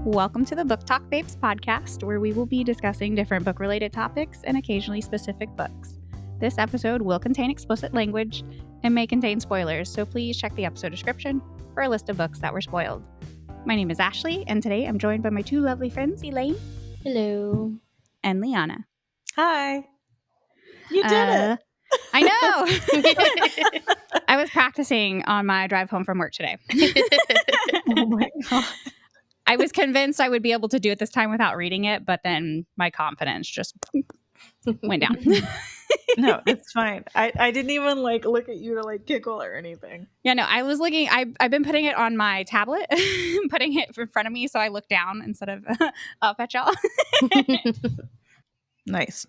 Welcome to the Book Talk Babes podcast, where we will be discussing different book-related topics and occasionally specific books. This episode will contain explicit language and may contain spoilers, so please check the episode description for a list of books that were spoiled. My name is Ashley, and today I'm joined by my two lovely friends, Elaine. Hello. And Liana. Hi. You did it. I know. I was practicing on my drive home from work today. Oh my God. I was convinced I would be able to do it this time without reading it, but then my confidence just went down. No, it's fine. I didn't even look at you to giggle or anything. Yeah, no, I was looking. I've been putting it on my tablet, putting it in front of me so I look down instead of up at y'all. Nice.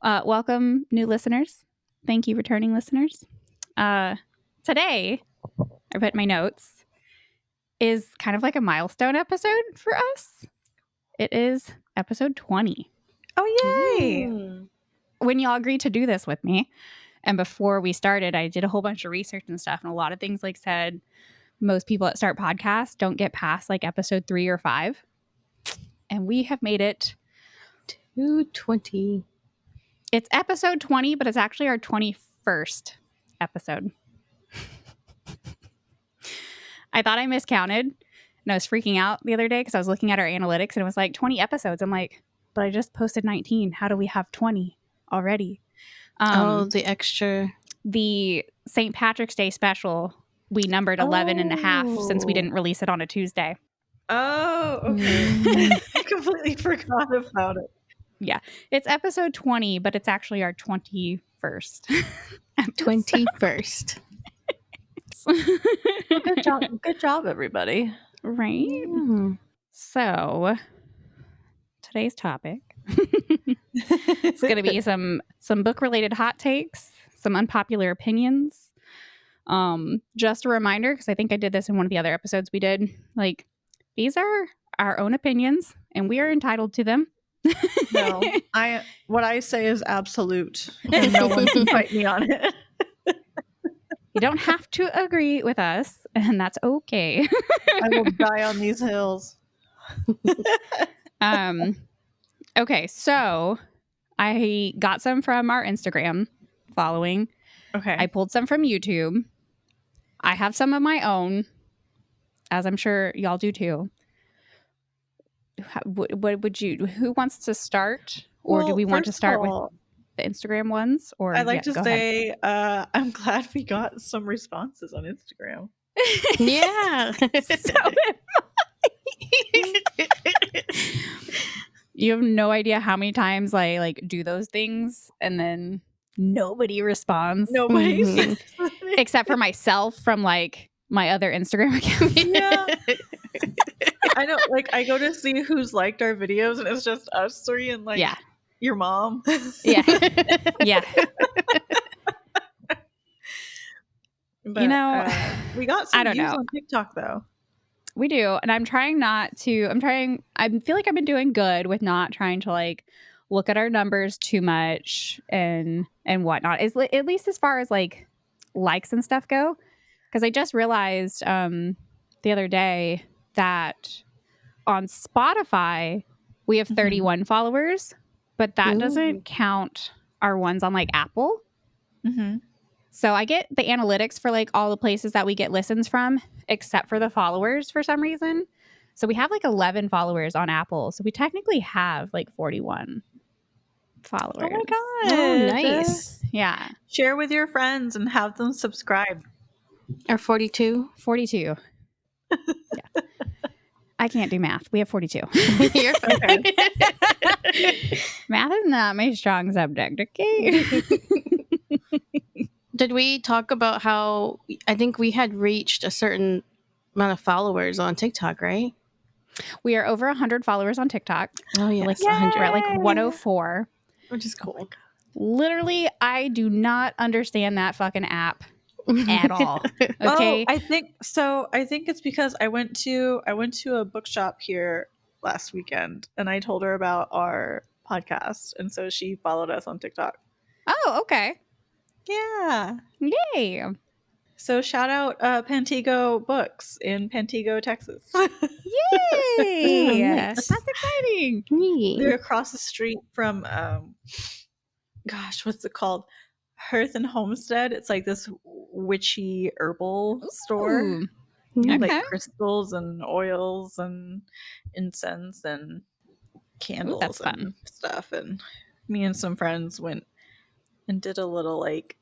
Welcome, new listeners. Thank you, returning listeners. Today, I put in my notes, is kind of like a milestone episode for us. It is episode 20. Oh, yay. When y'all agreed to do this with me, and before we started, I did a whole bunch of research and stuff, and a lot of things said most people that start podcasts don't get past episode 3 or 5. And we have made it to 20. It's episode 20, but it's actually our 21st episode. I thought I miscounted, and I was freaking out the other day because I was looking at our analytics, and it was 20 episodes. I'm like, but I just posted 19. How do we have 20 already? The extra. The St. Patrick's Day special, we numbered 11 and a half since we didn't release it on a Tuesday. Oh, okay. I completely forgot about it. Yeah, it's episode 20, but it's actually our 21st. 21st. Good job, everybody. Right? Mm. So, today's topic is going to be some book-related hot takes, some unpopular opinions. Just a reminder, because I think I did this in one of the other episodes we did, these are our own opinions, and we are entitled to them. No, what I say is absolute, and no one can fight me on it. You don't have to agree with us, and that's okay. I will die on these hills. Okay, so I got some from our Instagram following. Okay. I pulled some from YouTube. I have some of my own, as I'm sure y'all do too. What would you? Who wants to start, or do we want to start with the Instagram ones? Or I'd like to say, I'm glad we got some responses on Instagram. Yeah. You have no idea how many times I do those things and then nobody responds. Nobody, except for myself from my other Instagram account. Yeah. I know, I go to see who's liked our videos, and it's just us three and yeah. your mom. Yeah. Yeah. But, we got some views on TikTok though. We do, and I'm trying not to. I feel like I've been doing good with not trying to look at our numbers too much and whatnot. At least as far as likes and stuff go, because I just realized the other day that on Spotify we have 31 followers, but that doesn't count our ones on Apple. Mm-hmm. So I get the analytics for all the places that we get listens from, except for the followers for some reason. So we have 11 followers on Apple. So we technically have 41 followers. Oh my God. Oh, nice. Yeah. Share with your friends and have them subscribe. Or 42. 42. Yeah. I can't do math. We have 42. You're fine. Math is not my strong subject, okay? Did we talk about how I think we had reached a certain amount of followers on TikTok, right? We are over 100 followers on TikTok. Oh, yeah. 100. We're at 104. Which is cool. Literally, I do not understand that fucking app at all. Okay. I think it's because I went to a bookshop here last weekend, and I told her about our podcast, and so she followed us on TikTok. Oh, okay. Yeah. Yay. So shout out Pantego Books in Pantego, Texas. Yay! Nice. That's exciting. They're across the street from, gosh, what's it called? Hearth and Homestead. It's like this witchy herbal store. Ooh. You have, Okay. like crystals and oils and incense and candles that's fun. and stuff. And me and some friends went and did a little like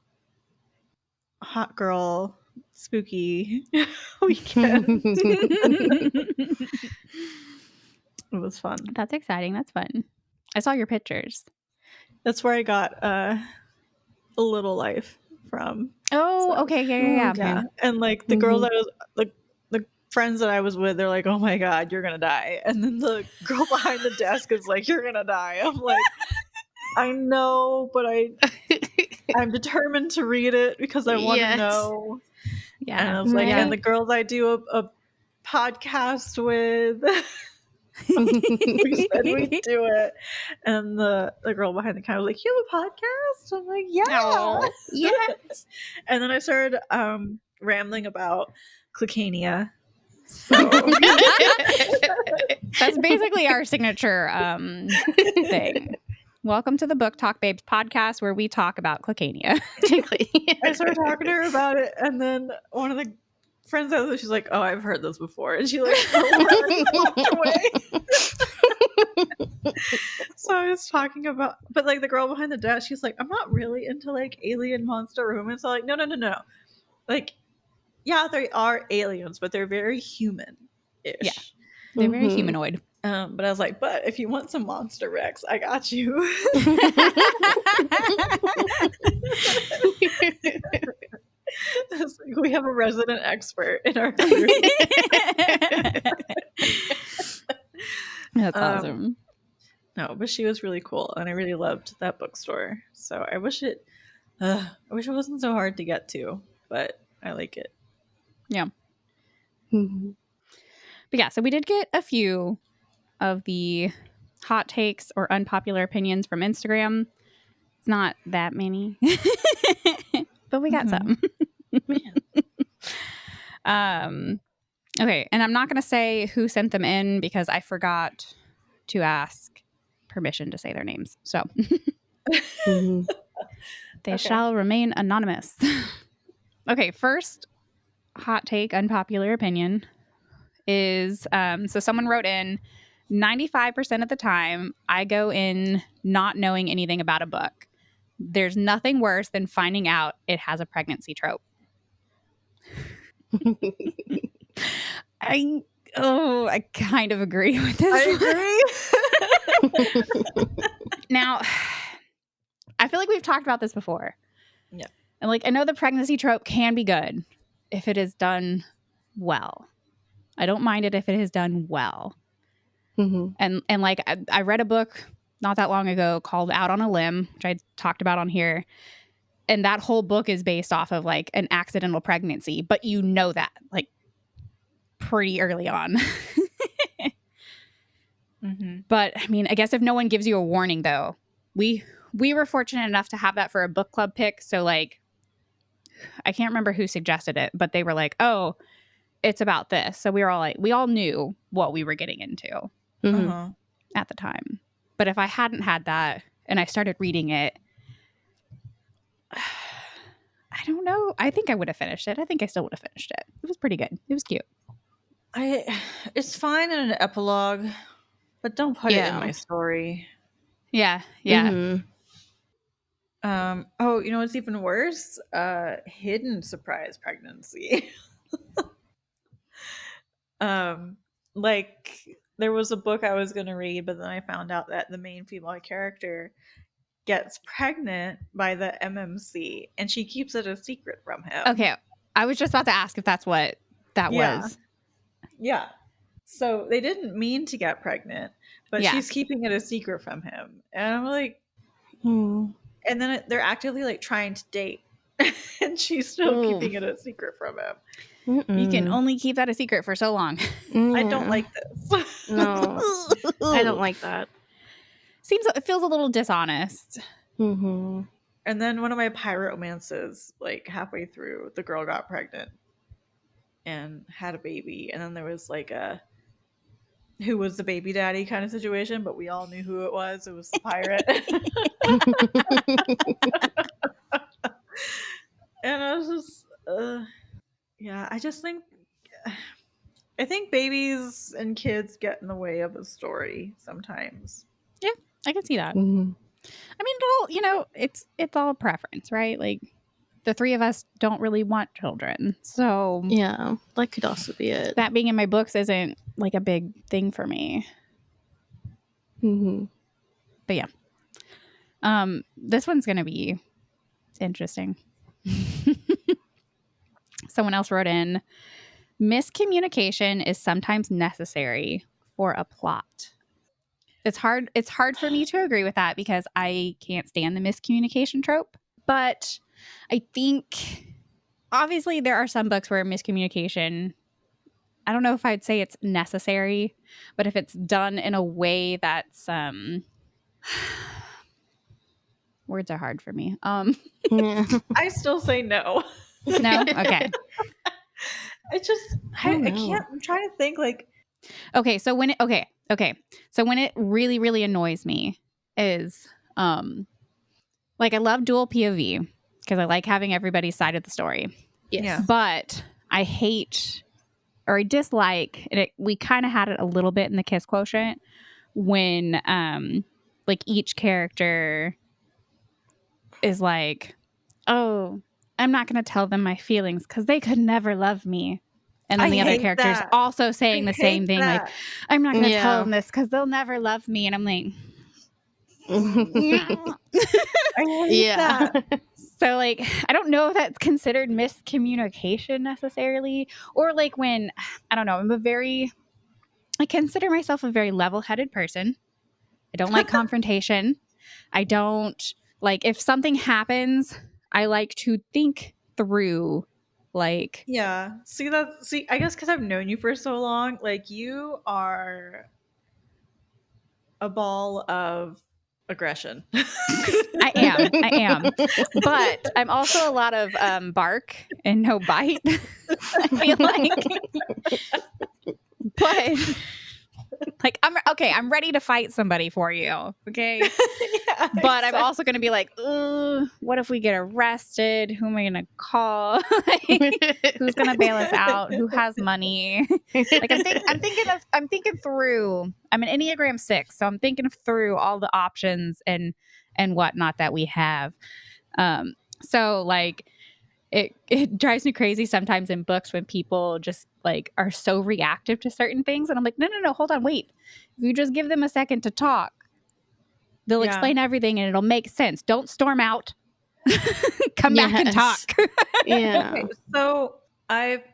hot girl spooky weekend. It was fun. That's exciting. That's fun. I saw your pictures. That's where I got a little life from. Oh, So- okay. Yeah. Yeah. And like the girls I was like the friends that I was with, they're like, "Oh my god, you're gonna die." And then the girl behind the desk is like, "You're gonna die." I'm like, I know, but I'm determined to read it because I want to Yes. know. Yeah. And I was like, Yeah. and the girls I do a podcast with, we said we'd do it. And the girl behind the counter was like, "You have a podcast?" I'm like, "Yeah." Aw. Yes. And then I started rambling about Clickania. So That's basically our signature thing. Welcome to the Book Talk Babes podcast, where we talk about Clickania. I started talking to her about it, and then one of the friends I was with, she's like, "Oh, I've heard this before," and she like walked away. So I was talking about, but like the girl behind the desk, she's like, "I'm not really into like alien monster romance." So like, no, like, yeah, they are aliens, but they're very human-ish. Yeah. They're very Mhm. humanoid. But I was like, but if you want some monster Rex, I got you. It's like, we have a resident expert in our group. That's awesome. No, but she was really cool, and I really loved that bookstore. So I wish it wasn't so hard to get to, but I like it. Mhm. But yeah, so we did get a few of the hot takes or unpopular opinions from Instagram. It's not that many, but we got Mhm. some. Okay, and I'm not going to say who sent them in because I forgot to ask permission to say their names. So Mhm. they Okay. shall remain anonymous. Okay, first hot take, unpopular opinion is so someone wrote in, 95% of the time I go in not knowing anything about a book. There's nothing worse than finding out it has a pregnancy trope. I kind of agree with this. I agree. Now, I feel like we've talked about this before. Yeah. And like, I know the pregnancy trope can be good if it is done well. I don't mind it if it is done well. Mhm. And like, I read a book not that long ago called Out on a Limb, which I talked about on here. And that whole book is based off of like an accidental pregnancy, but you know that like pretty early on. Mm-hmm. But I mean, I guess if no one gives you a warning though, we were fortunate enough to have that for a book club pick. So like, I can't remember who suggested it, but they were like, "Oh, it's about this." So we were all like, we all knew what we were getting into Mhm. Uh-huh. at the time. But if I hadn't had that and I started reading it, I don't know. I think I would have finished it. I think I still would have finished it. It was pretty good. It was cute. It's fine in an epilogue, but don't put it in Yeah. my story. Yeah. Mhm. Oh, you know what's even worse? Hidden surprise pregnancy. Like there was a book I was gonna read, but then I found out that the main female character gets pregnant by the MMC, and she keeps it a secret from him. Okay. I was just about to ask if that's what that Yeah. was. Yeah. So they didn't mean to get pregnant, but Yeah. she's keeping it a secret from him. And I'm like, Mhm. and then they're actively like trying to date, and she's still Ooh. keeping it a secret from him. You can only keep that a secret for so long. I don't like this. No, I don't like that. It feels a little dishonest. Mhm. And then one of my pirate romances, like halfway through, the girl got pregnant and had a baby, and then there was like a who was the baby daddy kind of situation, but we all knew who it was. It was the pirate. And I was just, yeah, I think babies and kids get in the way of a story sometimes. Yeah, I can see that. Mhm. I mean, well, you know, it's all a preference, right? Like, the three of us don't really want children, so Yeah, that could also be it. that being in my books isn't like a big thing for me. Mm-hmm. But yeah, this one's gonna be interesting. Someone else wrote in, miscommunication is sometimes necessary for a plot. It's hard for me to agree with that because I can't stand the miscommunication trope. But I think obviously there are some books where miscommunication, I don't know if I'd say it's necessary, but if it's done in a way that's words are hard for me. Yeah. I still say no. No? Okay. I can't. I'm trying to think like. Okay, so when it so when it really, really annoys me is like I love dual POV because I like having everybody's side of the story. Yes. Yeah. But I hate or I dislike, and we kind of had it a little bit in the Kiss Quotient when like each character is like, oh, I'm not going to tell them my feelings because they could never love me. And then the other characters also saying the same thing, like, I'm not going to tell them this because they'll never love me. And I'm like, I hate that. So, like, I don't know if that's considered miscommunication necessarily, or like when, I don't know, I consider myself a very level-headed person. I don't like confrontation. I don't like, if something happens, I like to think through, like. Yeah. See, I guess because I've known you for so long, like, you are a ball of aggression. I am. But I'm also a lot of bark and no bite, I feel like. But like, I'm ready to fight somebody for you, okay? Yeah, but I'm also going to be like, what if we get arrested? Who am I going to call? Who's going to bail us out? Who has money? Like, I'm thinking through. I'm an Enneagram 6, so I'm thinking through all the options and whatnot that we have. So like, it drives me crazy sometimes in books when people just like are so reactive to certain things, and I'm like, no, hold on, wait. If you just give them a second to talk, they'll explain everything and it'll make sense. Don't storm out. Come back and talk. Yeah. Okay, so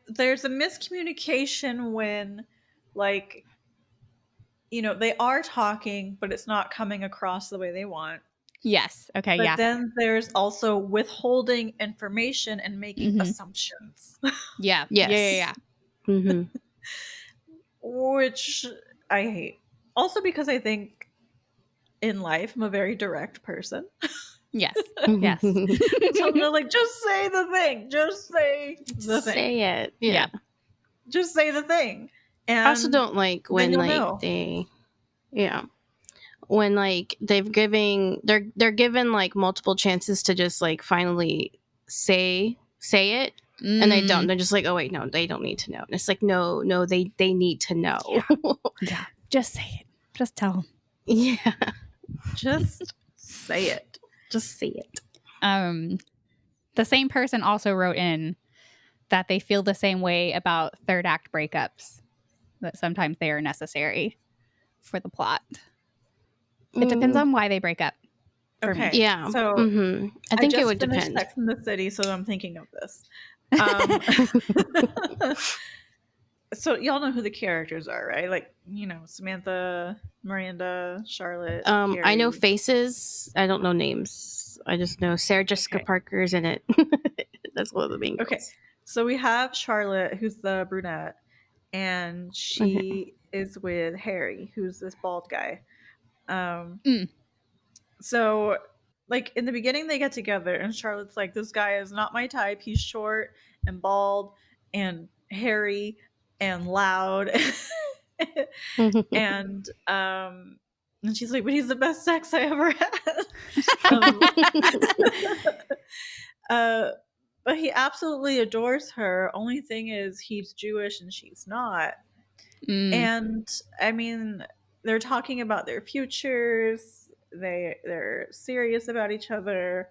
there's a miscommunication when, like, you know, they are talking, but it's not coming across the way they want. Yes. Okay. But yeah. then there's also withholding information and making assumptions. Yeah. Yes. Yeah. Mm-hmm. Which I hate. Also because I think in life I'm a very direct person. Yes. Yes. So they're like, just say the thing. Just say the thing. Say it. Yeah. Just say the thing. And I also don't like when when like they're given like multiple chances to just like finally say it, and they don't. They're just like, oh wait, no, they don't need to know. And it's like, no, they need to know. Yeah. Just say it. Just tell them. Yeah. Just say it. Just say it. The same person also wrote in that they feel the same way about third act breakups, that sometimes they are necessary for the plot. It depends on why they break up. Okay. Me. Yeah. So I think it would depend. Sex in the City, so I'm thinking of this. So y'all know who the characters are, right? Like, you know, Samantha, Miranda, Charlotte. I know Carrie. faces. I don't know names. I just know Sarah Jessica Parker's in it. That's one of the main girls. Okay. So we have Charlotte, who's the brunette, and she is with Harry, who's this bald guy. So like in the beginning they get together and Charlotte's like, this guy is not my type. He's short and bald and hairy and loud. and she's like, but he's the best sex I ever had. But he absolutely adores her. Only thing is he's Jewish and she's not. And I mean, they're talking about their futures. They're serious about each other.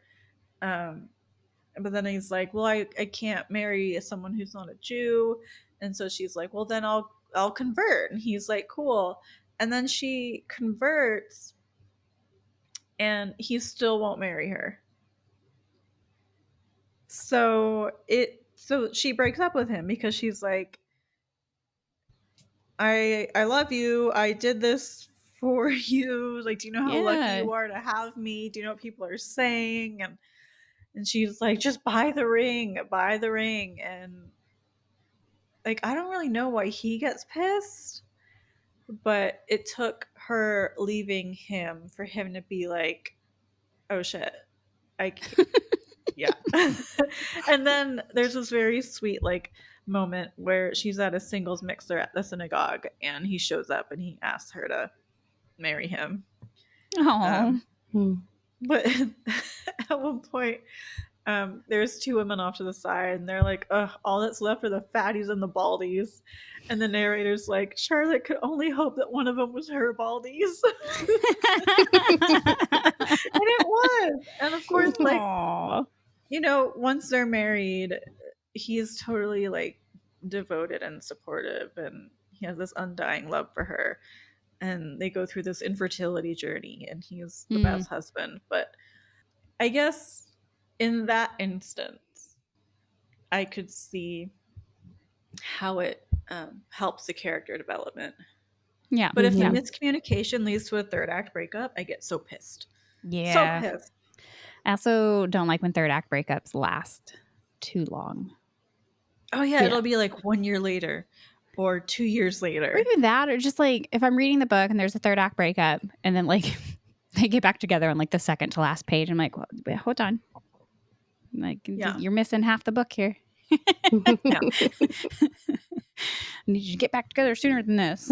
But then he's like, well, I can't marry someone who's not a Jew. And so she's like, well, then I'll convert. And he's like, cool. And then she converts and he still won't marry her. So she breaks up with him because she's like, I love you. I did this for you. Like, do you know how lucky you are to have me? Do you know what people are saying? And she's like, just buy the ring. And like, I don't really know why he gets pissed, but it took her leaving him for him to be like, oh shit, I can't. Yeah. And then there's this very sweet like moment where she's at a singles mixer at the synagogue and he shows up and he asks her to marry him. But at one point there's two women off to the side and they're like, ugh, all that's left are the fatties and the baldies. And the narrator's like, Charlotte could only hope that one of them was her baldies. And it was. And of course, like, you know, once they're married, he's totally like devoted and supportive and he has this undying love for her. And they go through this infertility journey and he's the best husband. But I guess in that instance, I could see how it helps the character development. Yeah. But if the miscommunication leads to a third act breakup, I get so pissed. Yeah. So pissed. I also don't like when third act breakups last too long. Oh, yeah. It'll be like 1 year later or 2 years later. Or even that, or just like if I'm reading the book and there's a third act breakup and then like they get back together on like the second to last page. I'm like, well, wait, hold on. Like, you're missing half the book here. I need you to get back together sooner than this.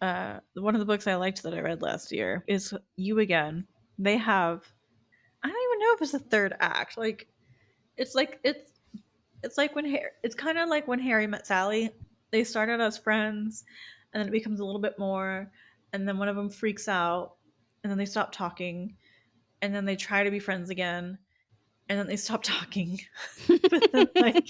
One of the books I liked that I read last year is You Again. They have, I don't even know if it's a third act. Like, it's like when it's kind of like when Harry met Sally. They started as friends, and then it becomes a little bit more, and then one of them freaks out, and then they stop talking, and then they try to be friends again, and then they stop talking. But then, like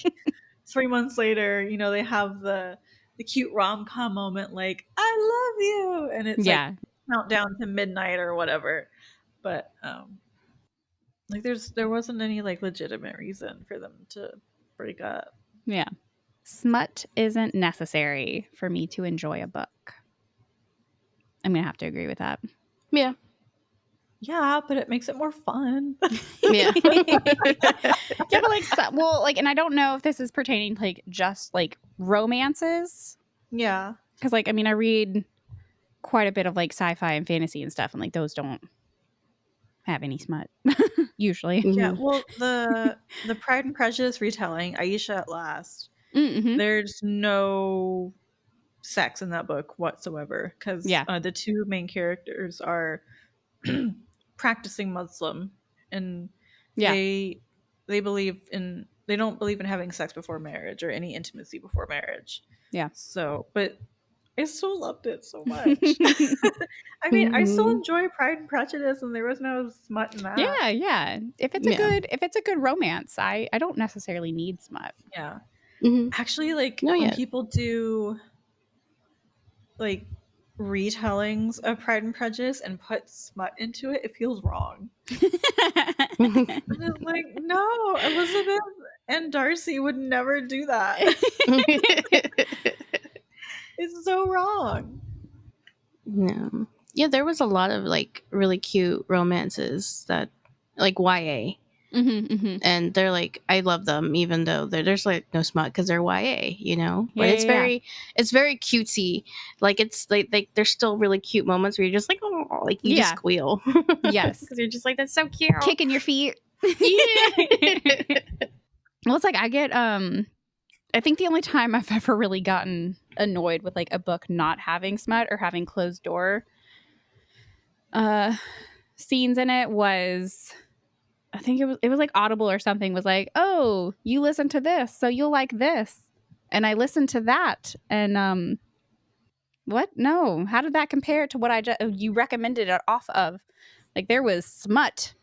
3 months later, you know, they have the cute rom-com moment, like, I love you, and it's like countdown to midnight or whatever. But like there wasn't any like legitimate reason for them to break up. Yeah. Smut isn't necessary for me to enjoy a book. I'm gonna have to agree with that. Yeah. Yeah, but it makes it more fun. Yeah. Yeah, but like, well, like, and I don't know if this is pertaining to like just like romances. Yeah. Because like, I mean, I read quite a bit of like sci-fi and fantasy and stuff, and like those don't have any smut usually. Yeah. Well, the Pride and Prejudice retelling, Ayesha at Last. There's no sex in that book whatsoever because the two main characters are practicing Muslim, and they believe in, they don't believe in having sex before marriage or any intimacy before marriage. Yeah. So, but I still loved it so much. I mean, I still enjoy Pride and Prejudice, and there was no smut in that. Yeah, yeah. If it's a good romance, I don't necessarily need smut. Yeah. Actually, like when people do like retellings of Pride and Prejudice and put smut into it, it feels wrong. It's like, no, Elizabeth and Darcy would never do that. It's so wrong. Yeah, there was a lot of like really cute romances that like YA And they're like, I love them, even though there's like no smut because they're YA, you know. But Yeah, it's very cutesy. Like it's like there's still really cute moments where you're just like, oh, like you just squeal. Yes, because you're just like, that's so cute, kicking your feet. Yeah. Well, it's like I get I think the only time I've ever really gotten annoyed with like a book not having smut or having closed door scenes in it was, I think it was like Audible or something was like, oh, you listen to this, so you'll like this. And I listened to that. And what? No. How did that compare to what you recommended it off of? Like there was smut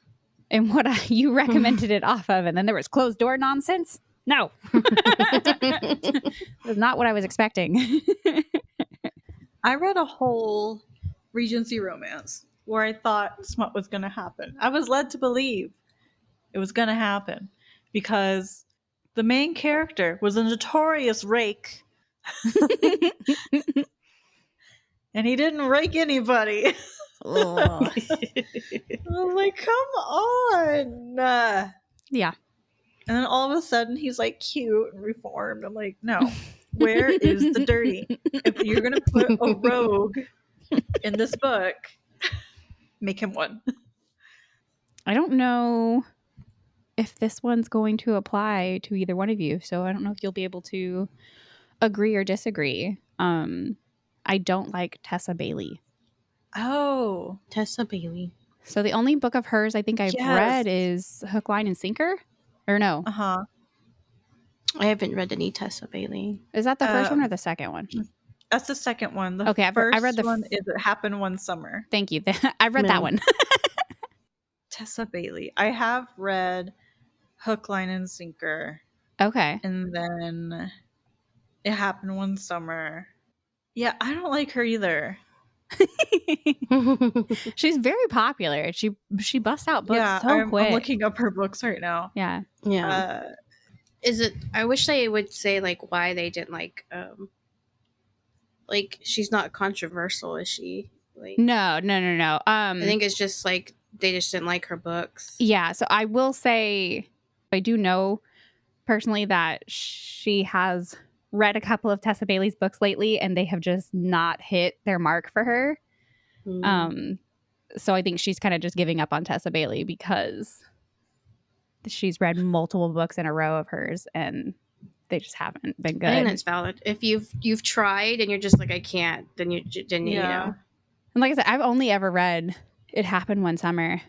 in what you recommended it off of. And then there was closed door nonsense. No. That was not what I was expecting. I read a whole Regency romance where I thought smut was going to happen. I was led to believe it was going to happen because the main character was a notorious rake. And he didn't rake anybody. I was like, come on. Yeah. And then all of a sudden he's like cute and reformed. I'm like, no, where is the dirty? If you're going to put a rogue in this book, make him one. I don't know if this one's going to apply to either one of you. So I don't know if you'll be able to agree or disagree. I don't like Tessa Bailey. Oh. Tessa Bailey. So the only book of hers I think I've read is Hook, Line, and Sinker. Or no? Uh-huh. I haven't read any Tessa Bailey. Is that the first one or the second one? That's the second one. The okay, I read the one is It Happened One Summer. Thank you. I read that one. Tessa Bailey. I have read Hook, Line, and Sinker. Okay. And then It Happened One Summer. Yeah, I don't like her either. She's very popular. She busts out books so quick. I'm looking up her books right now. Yeah. Is it? I wish they would say like why they didn't like she's not controversial, is she? Like No. I think it's just like they just didn't like her books. Yeah. So I will say I do know personally that she has read a couple of Tessa Bailey's books lately and they have just not hit their mark for her. So I think she's kind of just giving up on Tessa Bailey because she's read multiple books in a row of hers and they just haven't been good. I think that's valid. If you've tried and you're just like, I can't, then you know. And like I said, I've only ever read It Happened One Summer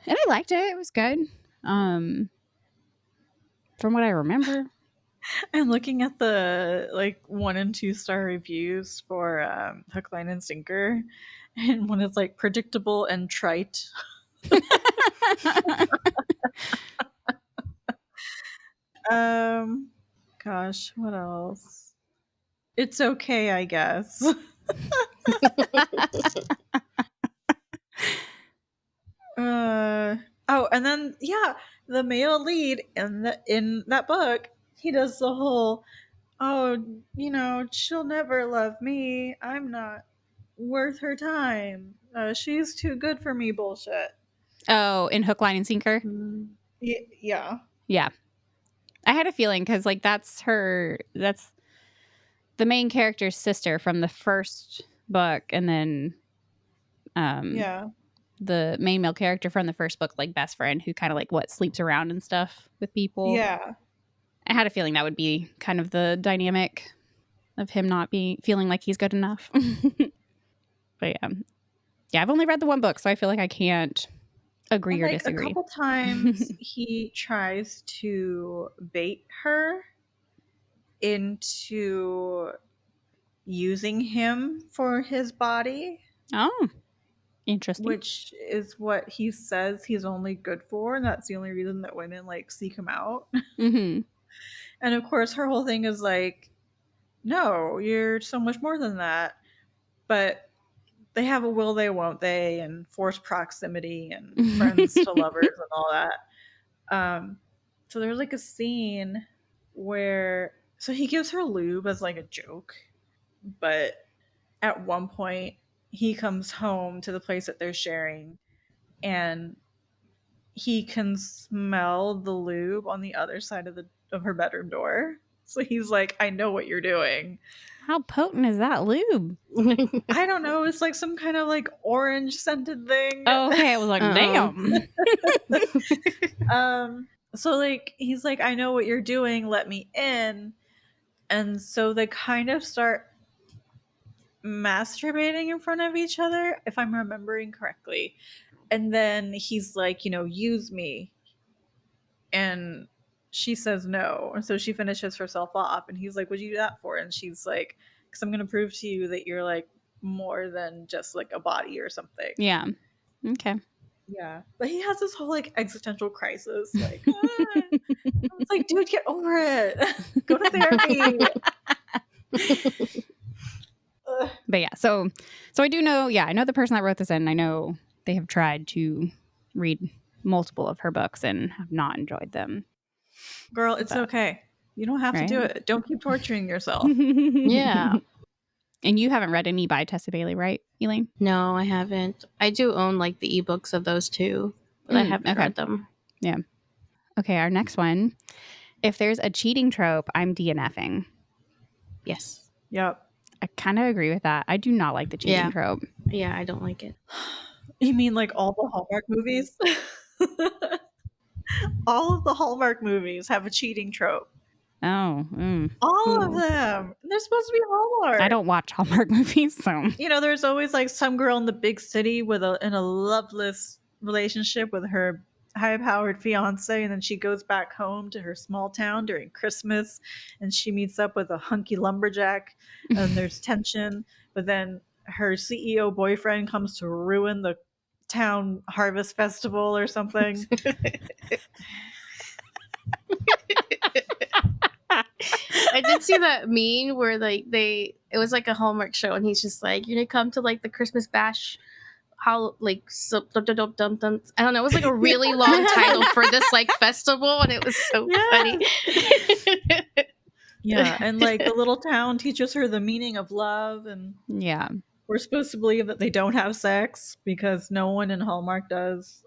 and I liked it. It was good. From what I remember. I'm looking at the 1 and 2 star reviews for Hook, Line, and Sinker, and one is like predictable and trite. Gosh, what else? It's okay, I guess. And then the male lead in that book, he does the whole, she'll never love me. I'm not worth her time. She's too good for me bullshit. Oh, in Hook, Line, and Sinker? Yeah. Yeah. I had a feeling because that's the main character's sister from the first book, and then the main male character from the first book, like best friend who kind of sleeps around and stuff with people. Yeah. I had a feeling that would be kind of the dynamic of him not feeling like he's good enough. But yeah, I've only read the one book, so I feel like I can't agree or disagree. A couple times he tries to bait her into using him for his body. Oh, interesting. Which is what he says he's only good for, and that's the only reason that women seek him out. Mm-hmm. And of course her whole thing is no, you're so much more than that. But they have a will they won't they, and forced proximity and friends to lovers and all that. So there's a scene where he gives her lube as a joke, but at one point he comes home to the place that they're sharing and he can smell the lube on the other side of her bedroom door. So he's like, I know what you're doing. How potent is that lube? I don't know. It's like some kind of like orange scented thing. Oh, okay. I was like, damn. So like he's like, I know what you're doing. Let me in. And so they kind of start masturbating in front of each other, if I'm remembering correctly. And then he's like, use me. And she says no. And so she finishes herself off. And he's like, what'd you do that for? And she's like, because I'm going to prove to you that you're like more than just like a body or something. Yeah. Okay. Yeah. But he has this whole like existential crisis. Like, it's like, dude, get over it. Go to therapy. But yeah, so I do know, I know the person that wrote this in. I know they have tried to read multiple of her books and have not enjoyed them. Girl, it's okay. You don't have to do it. Don't keep torturing yourself. Yeah. And you haven't read any by Tessa Bailey, right, Elaine? No, I haven't. I do own like the ebooks of those two, but I haven't read them. Yeah. Okay, our next one. If there's a cheating trope, I'm DNFing. Yes. Yep. I kind of agree with that. I do not like the cheating trope. Yeah, I don't like it. You mean like all the Hallmark movies? All of the Hallmark movies have a cheating trope. Oh. All of them. They're supposed to be Hallmark. I don't watch Hallmark movies, so. There's always like some girl in the big city in a loveless relationship with her high-powered fiance, and then she goes back home to her small town during Christmas, and she meets up with a hunky lumberjack, and there's tension. But then her CEO boyfriend comes to ruin the town harvest festival or something. I did see that meme where like it was like a Hallmark show, and he's just like, you're gonna come to like the Christmas bash. How like I don't know. It was like a really long title for this like festival, and it was so funny. Yeah, and like the little town teaches her the meaning of love, and we're supposed to believe that they don't have sex because no one in Hallmark does.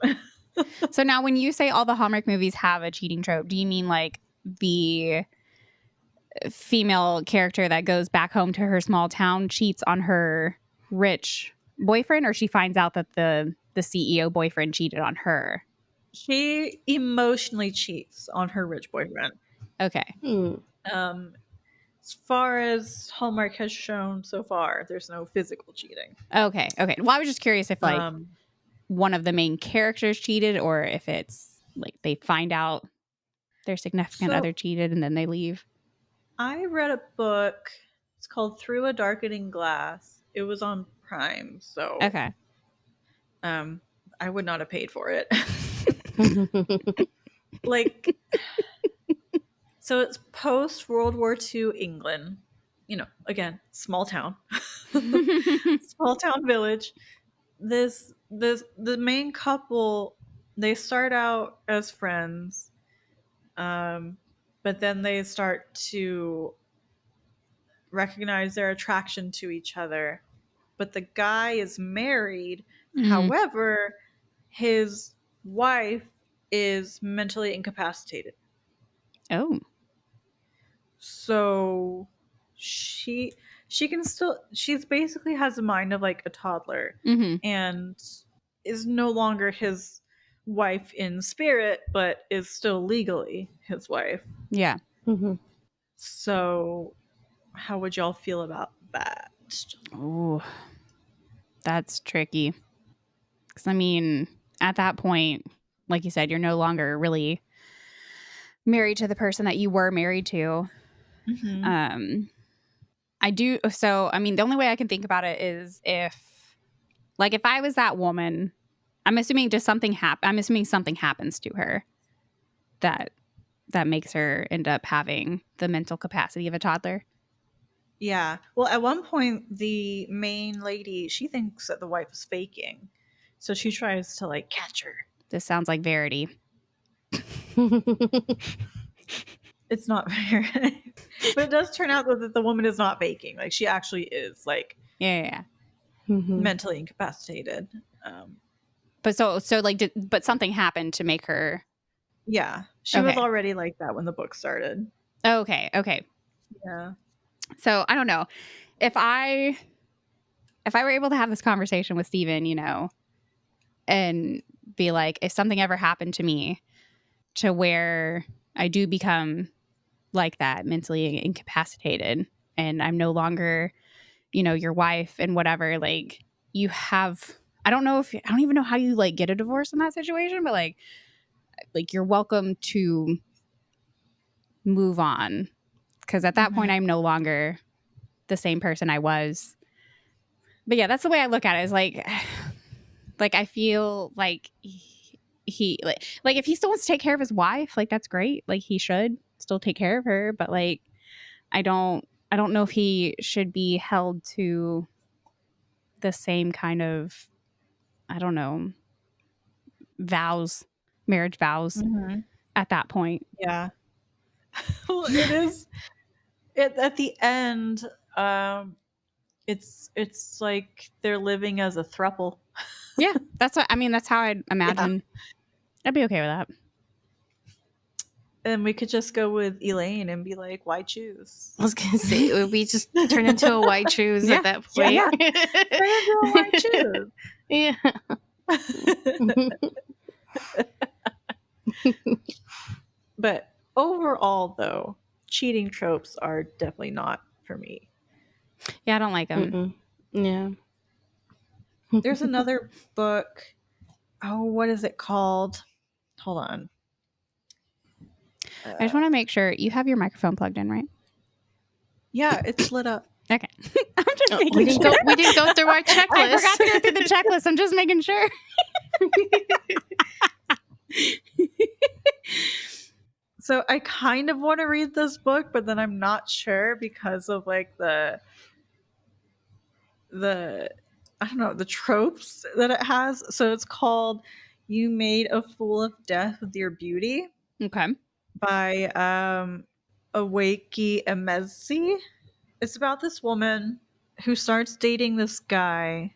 So now, when you say all the Hallmark movies have a cheating trope, do you mean like the female character that goes back home to her small town cheats on her rich boyfriend, or she finds out that the CEO boyfriend cheated on her? She emotionally cheats on her rich boyfriend. Okay. As far as Hallmark has shown so far, there's no physical cheating. Okay. Well, I was just curious if like one of the main characters cheated, or if it's like they find out their significant other cheated and then they leave. I read a book. It's called Through a Darkening Glass. It was on Prime, so okay. I would not have paid for it. Like, so it's post World War II England. Again, small town, small town village. The main couple, they start out as friends, but then they start to recognize their attraction to each other. But the guy is married. However, his wife is mentally incapacitated. Oh. So she's basically has a mind of like a toddler, and is no longer his wife in spirit, but is still legally his wife. Yeah. So how would y'all feel about that? Oh, that's tricky. Because I mean, at that point, like you said, you're no longer really married to the person that you were married to. I do. So, I mean, the only way I can think about it is if I was that woman, I'm assuming something happens to her that makes her end up having the mental capacity of a toddler. Yeah. Well, at one point, the main lady, she thinks that the wife is faking. So she tries to like catch her. This sounds like Verity. It's not Verity. But it does turn out that the woman is not faking. Like, she actually is like yeah. mentally incapacitated. But so like, but something happened to make her. Yeah, she was already like that when the book started. Okay. Yeah. So I don't know if I were able to have this conversation with Steven, you know, and be like, if something ever happened to me to where I do become like that, mentally incapacitated, and I'm no longer, you know, your wife and whatever, like, you have, I don't even know how you like get a divorce in that situation, but like you're welcome to move on, because at that point I'm no longer the same person I was. But yeah, that's the way I look at it, is like I feel like he like if he still wants to take care of his wife, like, that's great, like, he should still take care of her, but like I don't know if he should be held to the same kind of, I don't know, marriage vows at that point. Yeah. Well, it is. At the end, it's like they're living as a throuple. Yeah, that's what I mean. That's how I'd imagine. Yeah. I'd be okay with that. And we could just go with Elaine and be like, why choose? I was gonna say, it would be just turn into a why choose at that point. Yeah. Turn into a why choose. Yeah. But overall, though, cheating tropes are definitely not for me. Yeah, I don't like them. Yeah. There's another book. Oh, what is it called? Hold on. I just want to make sure you have your microphone plugged in, right? Yeah, it's lit up. Okay. I'm just making we didn't sure. We didn't go through our checklist. I forgot to go through the checklist. I'm just making sure. So I kind of want to read this book, but then I'm not sure because of like the I don't know, the tropes that it has. So it's called You Made a Fool of Death with Your Beauty. Okay. By Akwaeke Emezi. It's about this woman who starts dating this guy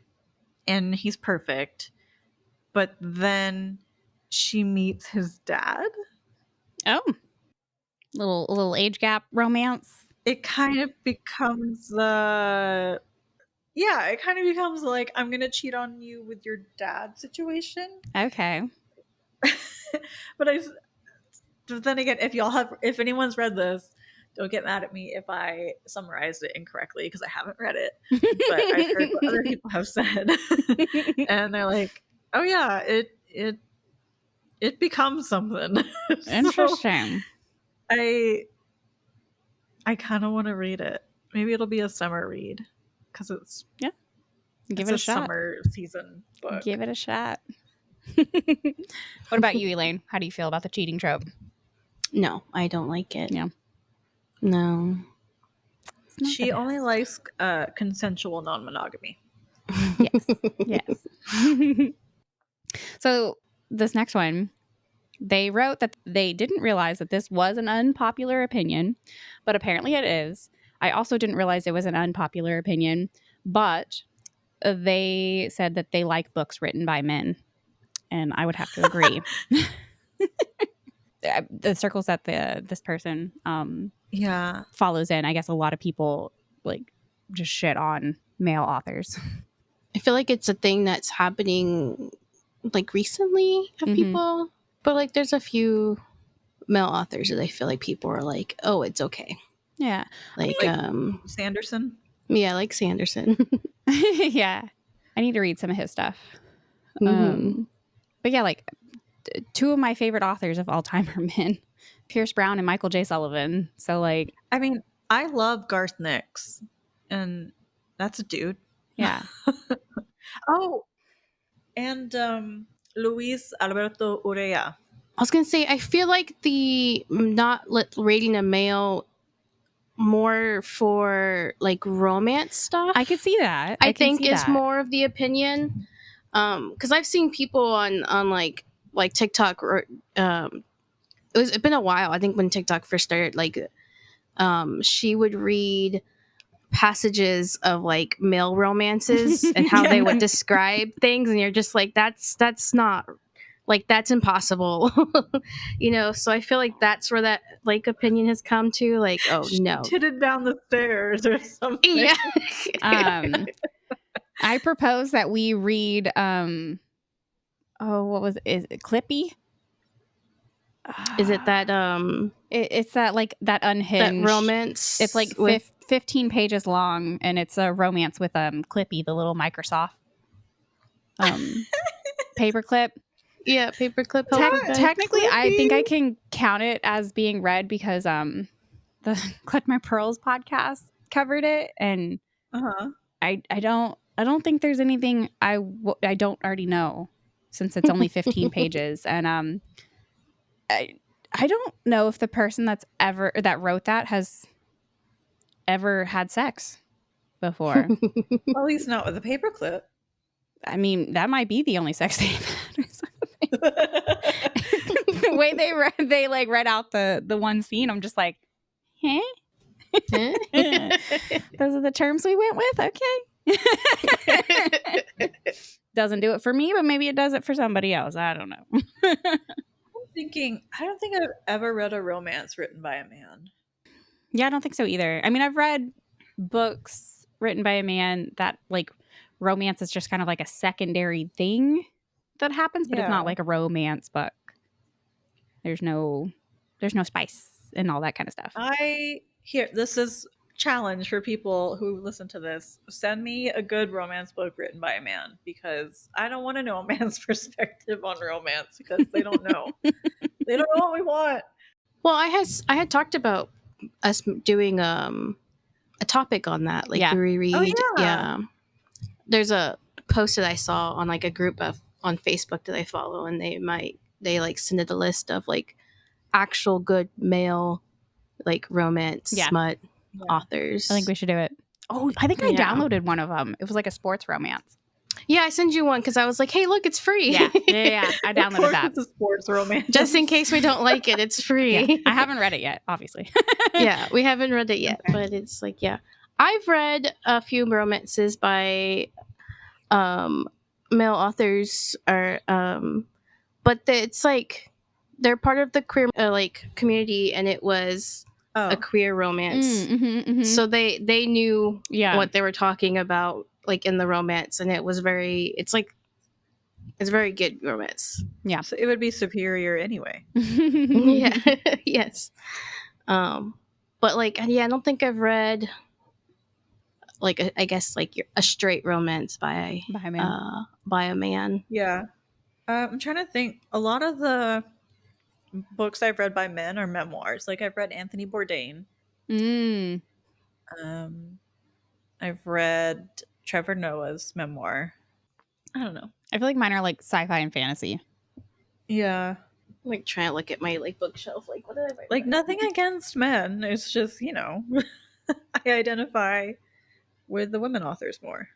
and he's perfect, but then she meets his dad. Oh. Little age gap romance. It kind of becomes like, I'm gonna cheat on you with your dad situation. Okay. But then again, if anyone's read this, don't get mad at me if I summarized it incorrectly because I haven't read it. But I've heard what other people have said, and they're like, "Oh yeah, it becomes something." Interesting. So I kind of want to read it. Maybe it'll be a summer read because it's Give it a shot. Summer season book. Give it a shot. What about you, Elaine? How do you feel about the cheating trope? No, I don't like it. Yeah. No. She only likes consensual non-monogamy. Yes. So this next one, they wrote that they didn't realize that this was an unpopular opinion, but apparently it is. I also didn't realize it was an unpopular opinion, but they said that they like books written by men, and I would have to agree. The circles that this person follows in, I guess a lot of people like just shit on male authors. I feel like it's a thing that's happening like recently of people, but like there's a few male authors that I feel like people are like, oh, it's okay. Yeah. Like Sanderson. Yeah, like Sanderson. Yeah. I need to read some of his stuff. But yeah, like two of my favorite authors of all time are men, Pierce Brown and Michael J. Sullivan. So like, I mean, I love Garth Nix, and that's a dude. Yeah. Oh, and Luis Alberto Urrea. I was gonna say, I feel like the not rating a male more for like romance stuff. I could see that. I think is more of the opinion. Because I've seen people on like TikTok or it's been a while. I think when TikTok first started, like she would read passages of like male romances and how they would describe things, and you're just like, that's not like, that's impossible. You know, so I feel like that's where that like opinion has come to, like, oh no, titted down the stairs or something. yeah. I propose that we read what was it? Is it Clippy? Is it that It's that like that unhinged that romance? It's like 15 pages long, and it's a romance with Clippy, the little Microsoft paperclip. Yeah, paperclip. Technically, I think I can count it as being read because the Collect My Pearls podcast covered it, and I don't think there's anything I don't already know, since it's only 15 pages, and I don't know if the person that wrote that has ever had sex before. Well, at least not with a paperclip. I mean, that might be the only sex they've had or something. The way they read out the one scene, I'm just like, huh? Those are the terms we went with? Okay. Doesn't do it for me, but maybe it does it for somebody else. I don't know. I'm thinking, I don't think I've ever read a romance written by a man. Yeah, I don't think so either. I mean, I've read books written by a man that like romance is just kind of like a secondary thing that happens, but it's not like a romance book. There's no spice and all that kind of stuff. This is challenge for people who listen to this. Send me a good romance book written by a man, because I don't want to know a man's perspective on romance, because they don't know. They don't know what we want. Well, I had talked about us doing a topic on that, like reread. Oh, yeah. There's a post that I saw on like a group on Facebook that I follow, and they like send it a list of like actual good male like romance smut authors. I think we should do it. Oh, I think I downloaded one of them. It was like a sports romance. Yeah, I sent you one because I was like, hey, look, it's free. Yeah. I downloaded that. It's a sports romance. Just in case we don't like it, it's free. Yeah. I haven't read it yet, obviously. Yeah, we haven't read it yet, but it's like, I've read a few romances by male authors, but it's like they're part of the queer like community, and it was a queer romance. So they knew what they were talking about, like in the romance, and it's very good romance. Yeah, so it would be superior anyway. Yeah. Yes. But like, I don't think I've read like I guess like a straight romance by a man. Yeah. I'm trying to think. A lot of the books I've read by men are memoirs. Like, I've read Anthony Bourdain. I've read Trevor Noah's memoir. I don't know. I feel like mine are like sci-fi and fantasy. Yeah. I'm like trying to look at my like bookshelf. Like, what did I write? Like, nothing against men. It's just, I identify with the women authors more.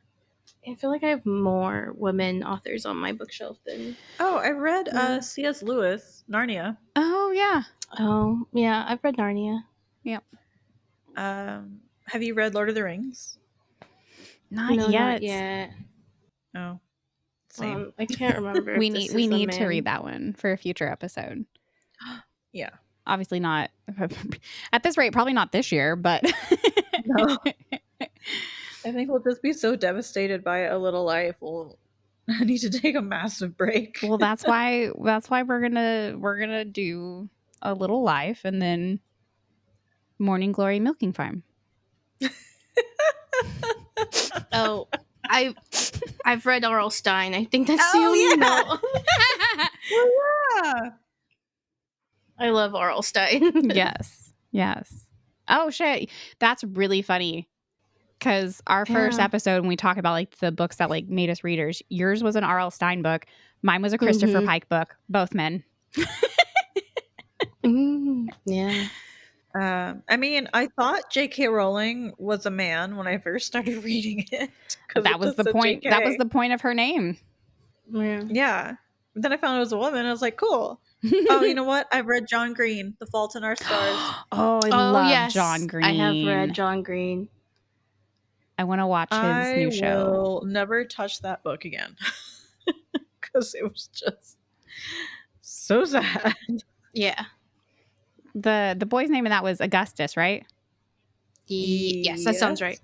I feel like I have more women authors on my bookshelf than... Oh, I read C.S. Lewis, Narnia. Oh, yeah. Oh, yeah. I've read Narnia. Yep. Have you read Lord of the Rings? Not yet. Oh, same. I can't remember. we need to read that one for a future episode. Yeah. Obviously not. At this rate, probably not this year, but... No. I think we'll just be so devastated by a little life. We'll need to take a massive break. Well, that's why we're gonna do a little life, and then Morning Glory Milking Farm. Oh, I've read R.L. Stine. I think that's the only note. Yeah. I love R.L. Stine. Yes. Oh shit, that's really funny. Because our first episode, when we talk about like the books that like made us readers, yours was an R.L. Stine book. Mine was a Christopher Pike book. Both men. Yeah. I mean, I thought J.K. Rowling was a man when I first started reading it. That was the point. JK. That was the point of her name. Yeah. But then I found it was a woman. I was like, cool. Oh, you know what? I've read John Green, The Fault in Our Stars. I love John Green. I have read John Green. I want to watch his new show. I will never touch that book again because it was just so sad. Yeah. The boy's name in that was Augustus, right? Yes, that sounds right.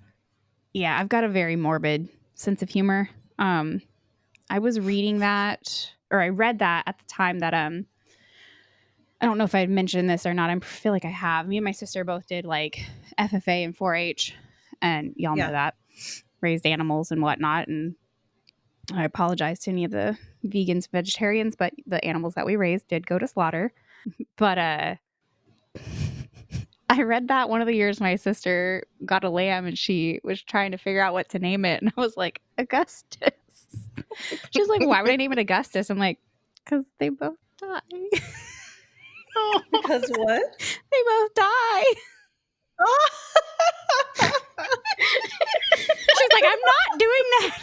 Yeah, I've got a very morbid sense of humor. I was reading that, or I read that at the time that I don't know if I mentioned this or not. I feel like I have. Me and my sister both did like FFA and 4-H, and y'all know that, raised animals and whatnot. And I apologize to any of the vegans, vegetarians, but the animals that we raised did go to slaughter. But I read that one of the years my sister got a lamb and she was trying to figure out what to name it. And I was like, Augustus. She was like, why would I name it Augustus? I'm like, because they both die. Because what? They both die. She's like, I'm not doing that.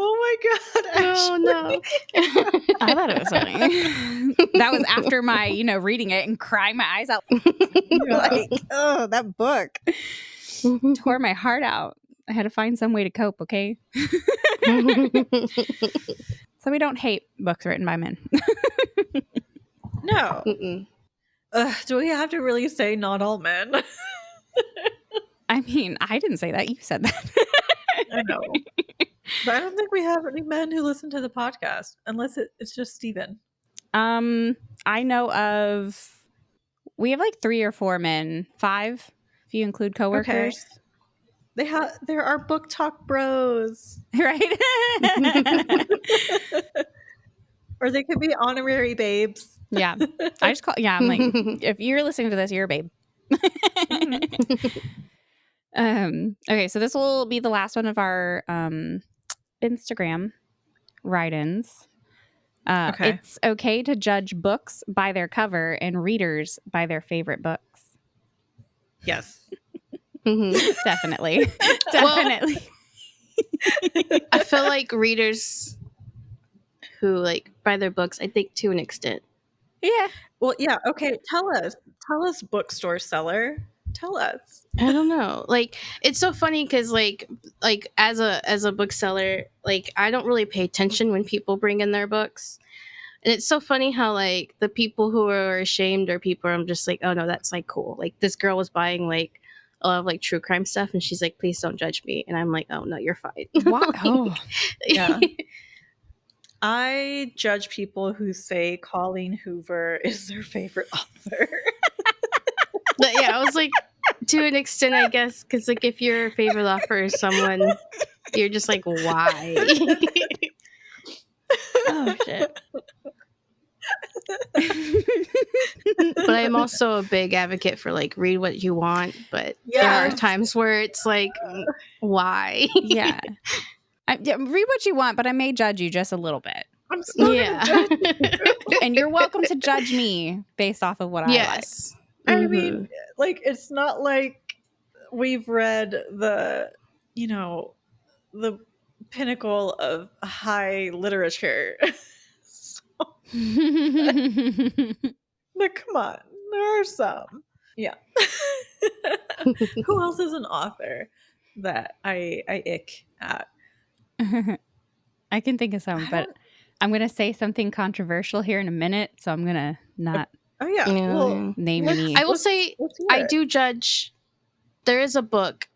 Oh my God. Oh no. I thought it was funny. That was after my, reading it and crying my eyes out. Like, oh, that book tore my heart out. I had to find some way to cope, okay? So we don't hate books written by men. No. Do we have to really say not all men? I mean, I didn't say that. You said that. I know. But I don't think we have any men who listen to the podcast, unless it's just Steven. I know of, we have like 3 or 4 men, 5 if you include coworkers. Okay. There are book talk bros, right? Or they could be honorary babes. Yeah, I just call. Yeah, I'm like, if you're listening to this, you're a babe. Okay, so this will be the last one of our Instagram write-ins. Okay. It's okay to judge books by their cover and readers by their favorite books. Yes. Definitely. Definitely. I feel like readers who like buy their books, I think to an extent. Yeah. Well, yeah. Okay. Tell us, bookstore seller. Tell us. I don't know. Like, it's so funny because like as a bookseller, like I don't really pay attention when people bring in their books. And it's so funny how like the people who are ashamed are people I'm just like, oh no, that's like cool. Like this girl was buying like a lot of like true crime stuff and she's like, please don't judge me. And I'm like, oh no, you're fine. Wow. Oh. Yeah. I judge people who say Colleen Hoover is their favorite author. But yeah, I was like, to an extent, I guess, because like if your favorite author is someone, you're just like, why? Oh shit. But I'm also a big advocate for like read what you want, but there are times where it's like, why? Yeah. Read what you want, but I may judge you just a little bit. I'm still And you're welcome to judge me based off of what I like. I mean, like, it's not like we've read the pinnacle of high literature. But come on, there are some. Yeah. Who else is an author that I ick at? I can think of some, but I'm going to say something controversial here in a minute, so I'm going to not well, name any. I will say I do judge. There is a book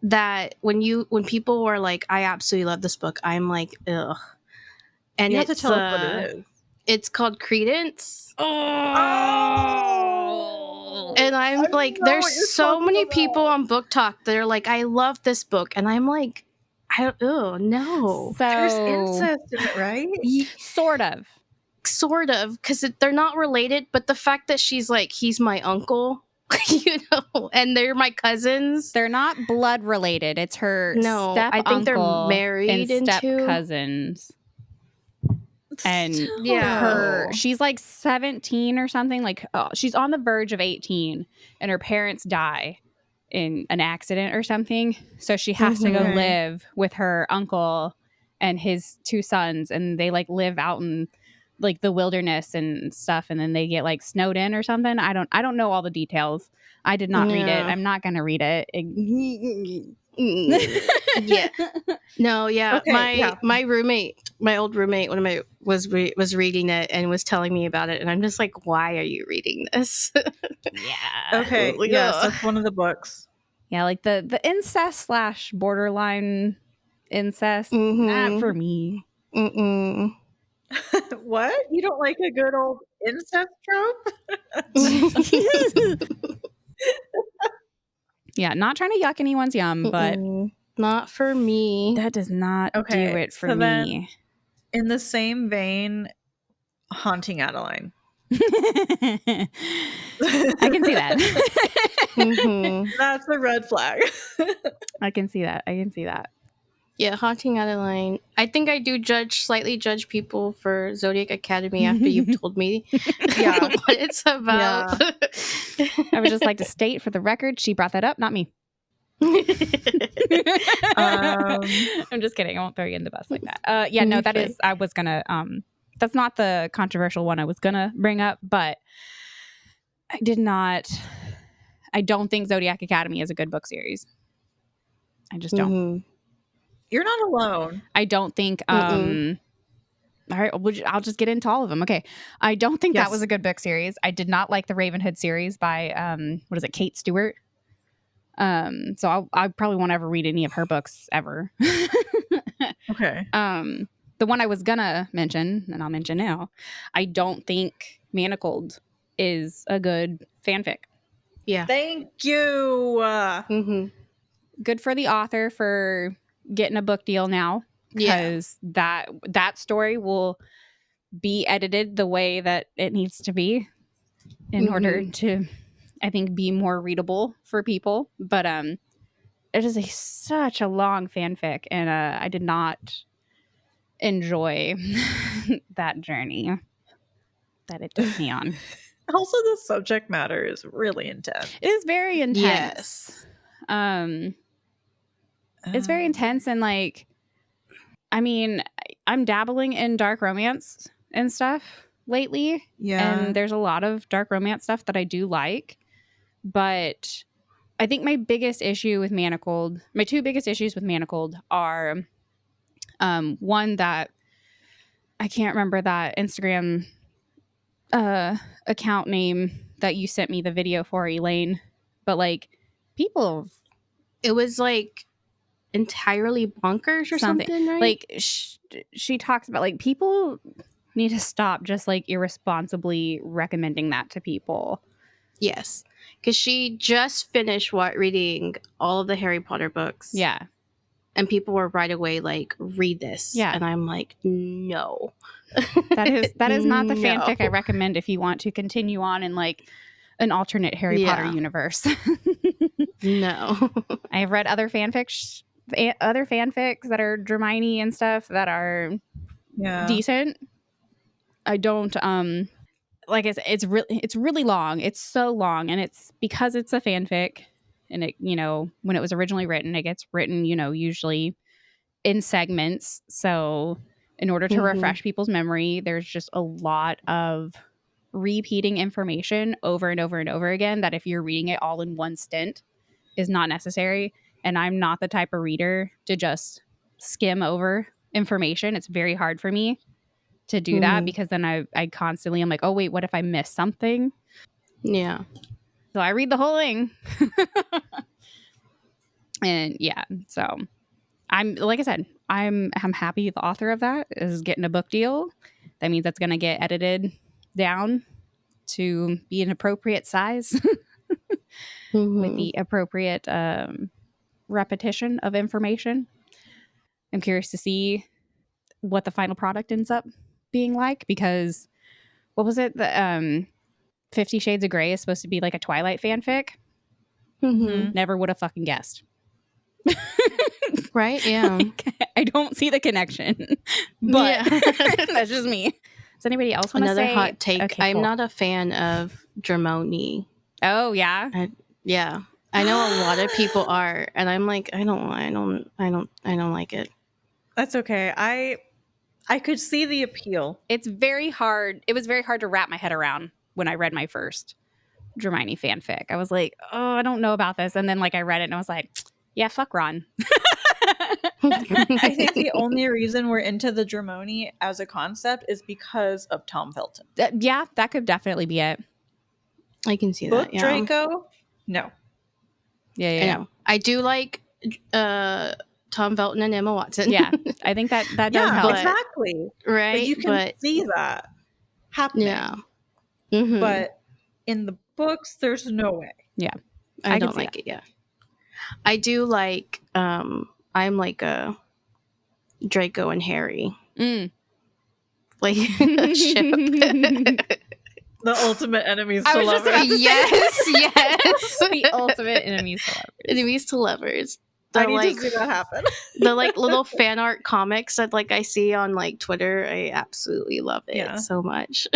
that when people were like, I absolutely love this book, I'm like, ugh. And you have to tell us what it is. It's called Credence. Oh. And I'm like, there's so many people on Book Talk that are like, I love this book. And I'm like, no. So, there's incest in it, right? Sort of, because they're not related. But the fact that she's like, he's my uncle, and they're my cousins. They're not blood related. It's her step I think they're married and step cousins. And she's like 17 or something. Like, she's on the verge of 18, and her parents die in an accident or something. So she has to go live with her uncle and his 2 sons, and they like live out in like the wilderness and stuff, and then they get like snowed in or something. I don't know all the details. I did not read it. I'm not gonna read it. Yeah. No, yeah. Okay, my roommate, my old roommate, one of my was reading it and was telling me about it, and I'm just like, why are you reading this? Yeah. Okay. Like, Yes, ugh. that's one of the books. Yeah, like the incest / borderline incest. Mhm. Not for me. Mm-mm. What? You don't like a good old incest trope? Yeah, not trying to yuck anyone's yum, but not for me. that does not do it for so then, me. in the same vein, Haunting Adeline. I can see that. Mhm. That's a red flag. I can see that. Yeah, Haunting Adeline. I think I do slightly judge people for Zodiac Academy after you've told me Yeah. what it's about. I would just like to state for the record, she brought that up, not me. I'm just kidding. I won't throw you in the bus like that. Yeah, no, that is, I was gonna, that's not the controversial one I was gonna bring up, but I don't think Zodiac Academy is a good book series. I just don't. Mm-hmm. You're not alone. I don't think, all right, I'll just get into all of them. Okay. I don't think that was a good book series. I did not like the Ravenhood series by, what is it, Kate Stewart? So I probably won't ever read any of her books ever. Okay. The one I was gonna mention, and I'll mention now, I don't think Manacled is a good fanfic. Yeah. Thank you. Good for the author for getting a book deal now, because that story will be edited the way that it needs to be in order to, I think, be more readable for people. But it is such a long fanfic, and I did not enjoy that journey that it took me on. Also, the subject matter is really intense. It is very intense. Yes. It's very intense, and like, I mean, I'm dabbling in dark romance and stuff lately. Yeah. And there's a lot of dark romance stuff that I do like. But I think my biggest issue with Manacled, my two biggest issues with Manacled are one, that I can't remember that Instagram account name that you sent me the video for, Elaine, but like, people, it was like entirely bonkers or something, right? Like she talks about like, people need to stop just like irresponsibly recommending that to people. Yes, because she just finished reading all of the Harry Potter books. Yeah. And people were right away like, read this. Yeah. And I'm like, no. That is not the fanfic I recommend if you want to continue on in like an alternate Harry Potter universe. No. I have read other fanfics that are Hermione and stuff that are decent. I don't like it's really long. It's so long, and it's because it's a fanfic, and it, you know, when it was originally written, it gets written, you know, usually in segments. So in order to refresh people's memory, there's just a lot of repeating information over and over and over again that if you're reading it all in one stint is not necessary. And I'm not the type of reader to just skim over information. It's very hard for me to do that, because then I constantly am like, oh wait, what if I miss something? Yeah. So I read the whole thing. And yeah, so I'm, like I said, I'm happy the author of that is getting a book deal. That means that's going to get edited down to be an appropriate size with the appropriate repetition of information. I'm curious to see what the final product ends up being like, because what was it? The 50 Shades of Grey is supposed to be like a Twilight fanfic. Never would have fucking guessed. Right? Yeah. Like, I don't see the connection, but that's just me. Does anybody else want to say? Another hot take. Okay, I'm cool. not a fan of Hermione. Oh yeah. I know a lot of people are, and I'm like, I don't like it. That's okay. I could see the appeal. It's very hard. It was very hard to wrap my head around when I read my first Hermione fanfic. I was like, oh, I don't know about this. And then like I read it and I was like, yeah, fuck Ron. I think the only reason we're into the Dramoni as a concept is because of Tom Felton. Yeah, that could definitely be it. I can see Book that. Yeah. Draco? No. Yeah, I know. I do like Tom Felton and Emma Watson. Yeah, I think that does help. Exactly. Right? But you can see that happening. Yeah. Mm-hmm. But in the books, there's no way. Yeah. I don't like it, yeah. I do like, I'm like a Draco and Harry. Like a ship. The ultimate enemies I to was just lovers. about to say Yes. the ultimate enemies to lovers. Enemies to lovers. I The, need like, to see that happen. the like little fan art comics that like I see on like Twitter, I absolutely love it so much.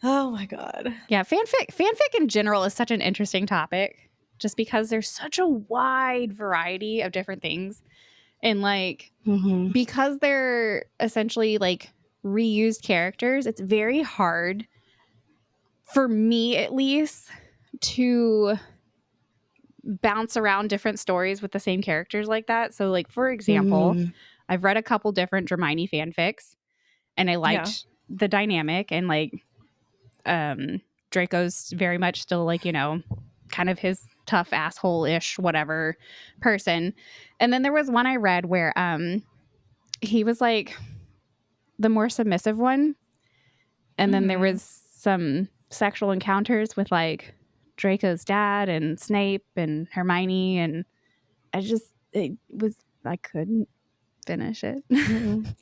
Oh my god. Yeah, fanfic in general is such an interesting topic just because there's such a wide variety of different things. And like because they're essentially like reused characters, it's very hard for me at least to bounce around different stories with the same characters like that. So like for example, I've read a couple different Hermione fanfics and I liked the dynamic and like Draco's very much still like, you know, kind of his tough asshole-ish whatever person. And then there was one I read where he was like the more submissive one. And then there was some sexual encounters with like Draco's dad and Snape and Hermione, and I couldn't finish it. It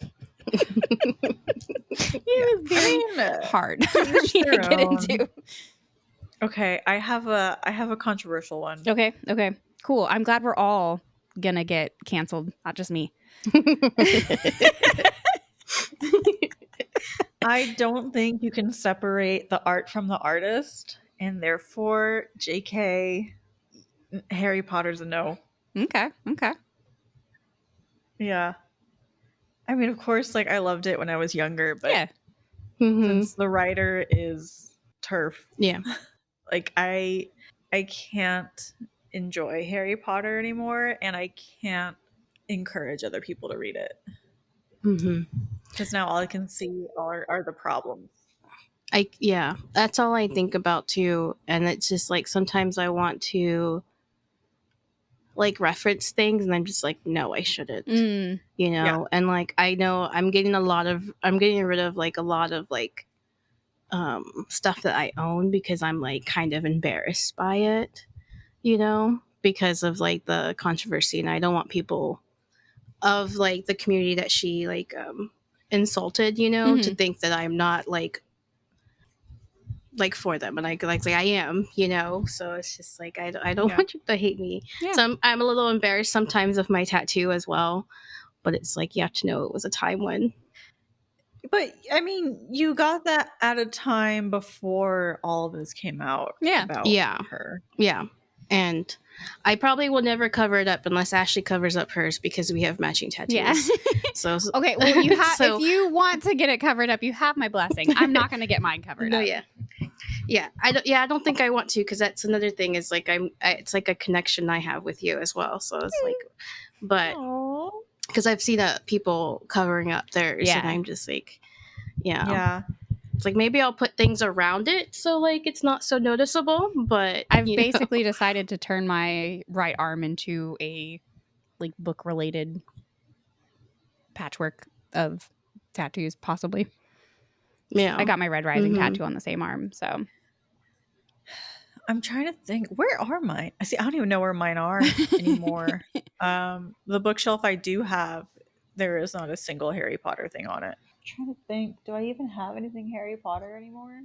was very hard for me to get into. Okay, I have a controversial one. Okay, cool. I'm glad we're all gonna get canceled, not just me. I don't think you can separate the art from the artist, and therefore JK Harry Potter's a no. Okay. Yeah. I mean, of course, like I loved it when I was younger, but yeah. Since the writer is turf. Yeah. Like I can't enjoy Harry Potter anymore, and I can't encourage other people to read it. Because now all I can see are the problems. That's all I think about too. And it's just like sometimes I want to like reference things and I'm just like, no, I shouldn't. You know? And like I know I'm getting rid of like a lot of like stuff that I own because I'm like kind of embarrassed by it, you know, because of like the controversy, and I don't want people of like the community that she like insulted, you know, to think that I'm not like for them, and like I am, you know. So it's just like I don't want you to hate me. So I'm a little embarrassed sometimes of my tattoo as well, but it's like you have to know it was a time when. But I mean, you got that at a time before all of this came out. About her. Yeah. And I probably will never cover it up unless Ashley covers up hers because we have matching tattoos. Yeah. So okay, well you have if you want to get it covered up, you have my blessing. I'm not going to get mine covered up. I don't think I want to, because that's another thing is like it's like a connection I have with you as well. So it's like, but because I've seen people covering up theirs, and I'm just like, it's like maybe I'll put things around it so like it's not so noticeable. But I've basically decided to turn my right arm into a like book related patchwork of tattoos, possibly. I got my Red Rising tattoo on the same arm, so I'm trying to think, where are mine? I don't even know where mine are anymore. The bookshelf I do have, there is not a single Harry Potter thing on it. I'm trying to think, do I even have anything Harry Potter anymore?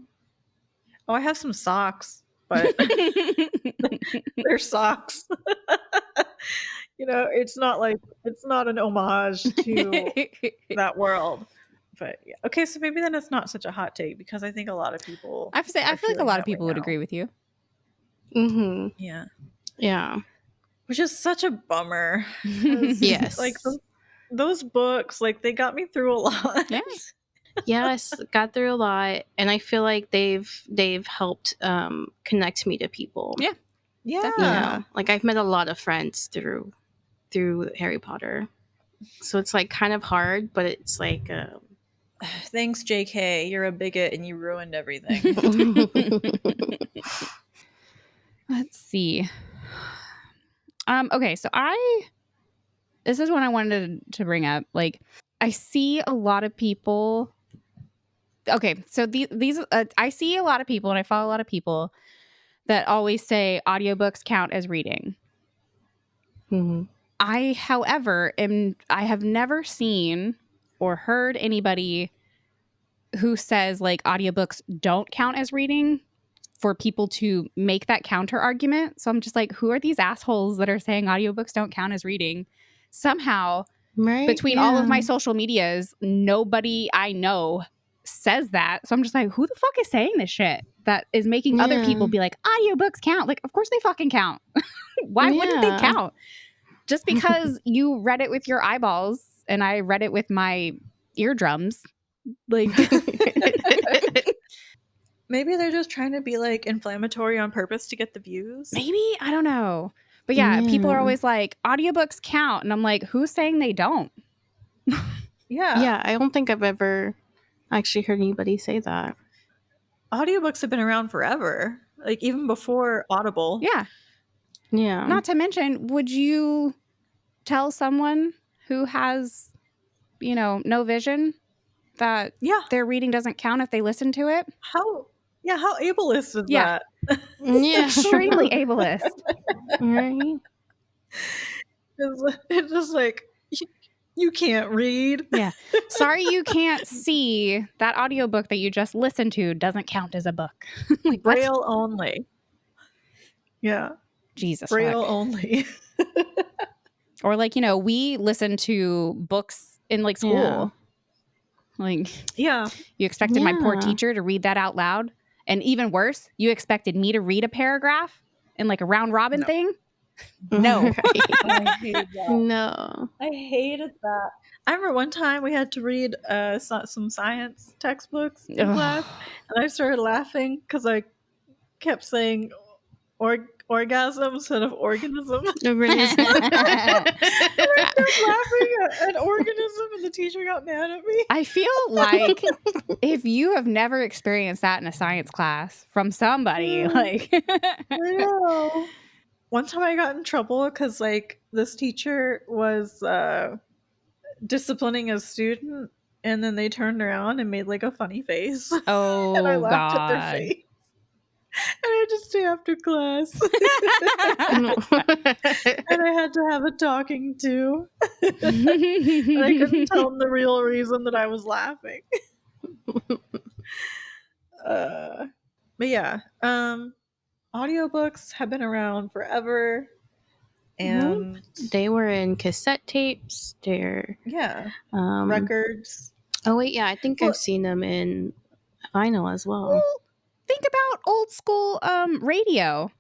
Oh, I have some socks, but they're socks. You know, it's not an homage to that world. But yeah. Okay, so maybe then it's not such a hot take, because I think a lot of people I feel like a lot of people would agree with you. Yeah. Which is such a bummer. Yes. Like those books, like, they got me through a lot. Yeah. Yes, got through a lot, and I feel like they've helped connect me to people. Yeah. Yeah. You know, like I've met a lot of friends through Harry Potter, so it's like kind of hard, but it's like Thanks, JK. You're a bigot and you ruined everything. Let's see. Okay, so this is what I wanted to bring up. Like, I see a lot of people. Okay, so these I see a lot of people, and I follow a lot of people that always say audiobooks count as reading. Mhm. I, however, I have never seen or heard anybody who says like audiobooks don't count as reading for people to make that counter argument. So I'm just like, who are these assholes that are saying audiobooks don't count as reading? Somehow, Right? between all of my social medias, nobody I know says that. So I'm just like, who the fuck is saying this shit that is making other people be like, audiobooks count? Like, of course they fucking count. Why wouldn't they count? Just because you read it with your eyeballs and I read it with my eardrums. Like, Maybe they're just trying to be like inflammatory on purpose to get the views. maybe, I don't know. But yeah, people are always like, audiobooks count. And I'm like, who's saying they don't? Yeah, I don't think I've ever actually heard anybody say that. Audiobooks have been around forever. Like even before Audible. Yeah. Yeah. Not to mention, would you tell someone who has, no vision that their reading doesn't count if they listen to it? How ableist is that? Yeah. Extremely ableist. Right? It's just like, you can't read. Yeah. Sorry you can't see. That audiobook that you just listened to doesn't count as a book. Like, Braille only. Yeah. Jesus. Braille only. Or like, we listen to books in like school. Yeah. Like, yeah. You expected my poor teacher to read that out loud? And even worse, you expected me to read a paragraph in like a round robin thing? No. I hated that. No. I hated that. I remember one time we had to read some science textbooks in class, and I started laughing because I kept saying orgasm instead of organism. I kept laughing at organism, and the teacher got mad at me. I feel like if you have never experienced that in a science class from somebody, like I know. One time I got in trouble because like this teacher was disciplining a student, and then they turned around and made like a funny face. Oh, and I laughed God. at their face. And I had to stay after class. And I had to have a talking to. And I couldn't tell them the real reason that I was laughing. But yeah, audiobooks have been around forever. And they were in cassette tapes. They're records. Oh wait, yeah, I think I've seen them in vinyl as well. Think about old school radio.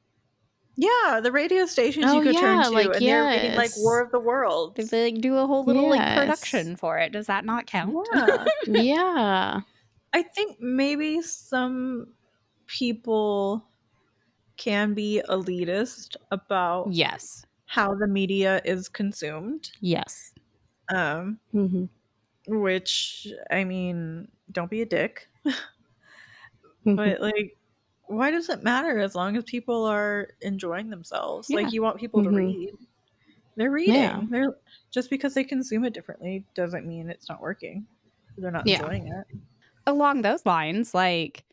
Yeah, the radio stations you could turn to, like, and they're reading like War of the Worlds. They like do a whole little like production for it. Does that not count? Yeah. Yeah. I think maybe some people can be elitist about how the media is consumed. Yes. Which, I mean, don't be a dick. But like, why does it matter as long as people are enjoying themselves? Yeah. Like, you want people to read. They're reading. Yeah. They're just because they consume it differently doesn't mean it's not working. They're not enjoying it. Along those lines, like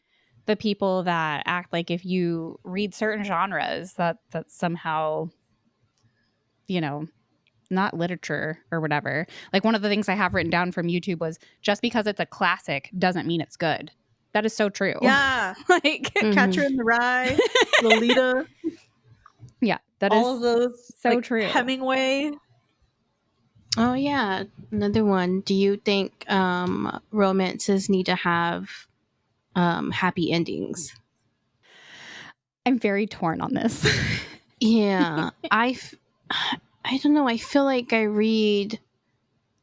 the people that act like if you read certain genres that's somehow, not literature or whatever. Like one of the things I have written down from YouTube was just because it's a classic doesn't mean it's good. That is so true. Yeah. Like Catcher in the Rye, Lolita. Yeah, that all is of those so like, true. Hemingway. Oh yeah, another one. Do you think romances need to have happy endings? I'm very torn on this. Yeah, I don't know. I feel like I read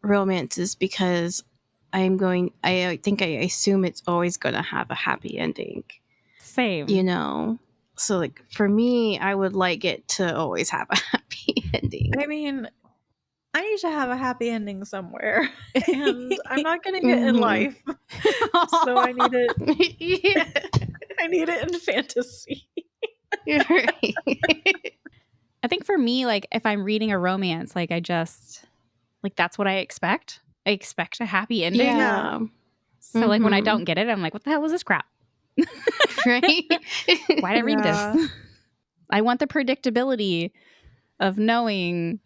romances because I assume it's always going to have a happy ending. Same. You know? So, like, for me, I would like it to always have a happy ending. I mean, I need to have a happy ending somewhere, and I'm not getting it in life. So I need it. Yeah. I need it in fantasy. You're right. I think for me, like, if I'm reading a romance, like, I just, like, that's what I expect. I expect a happy ending. Yeah. So, like, when I don't get it, I'm like, what the hell was this crap? Right? Why did I read this? I want the predictability of knowing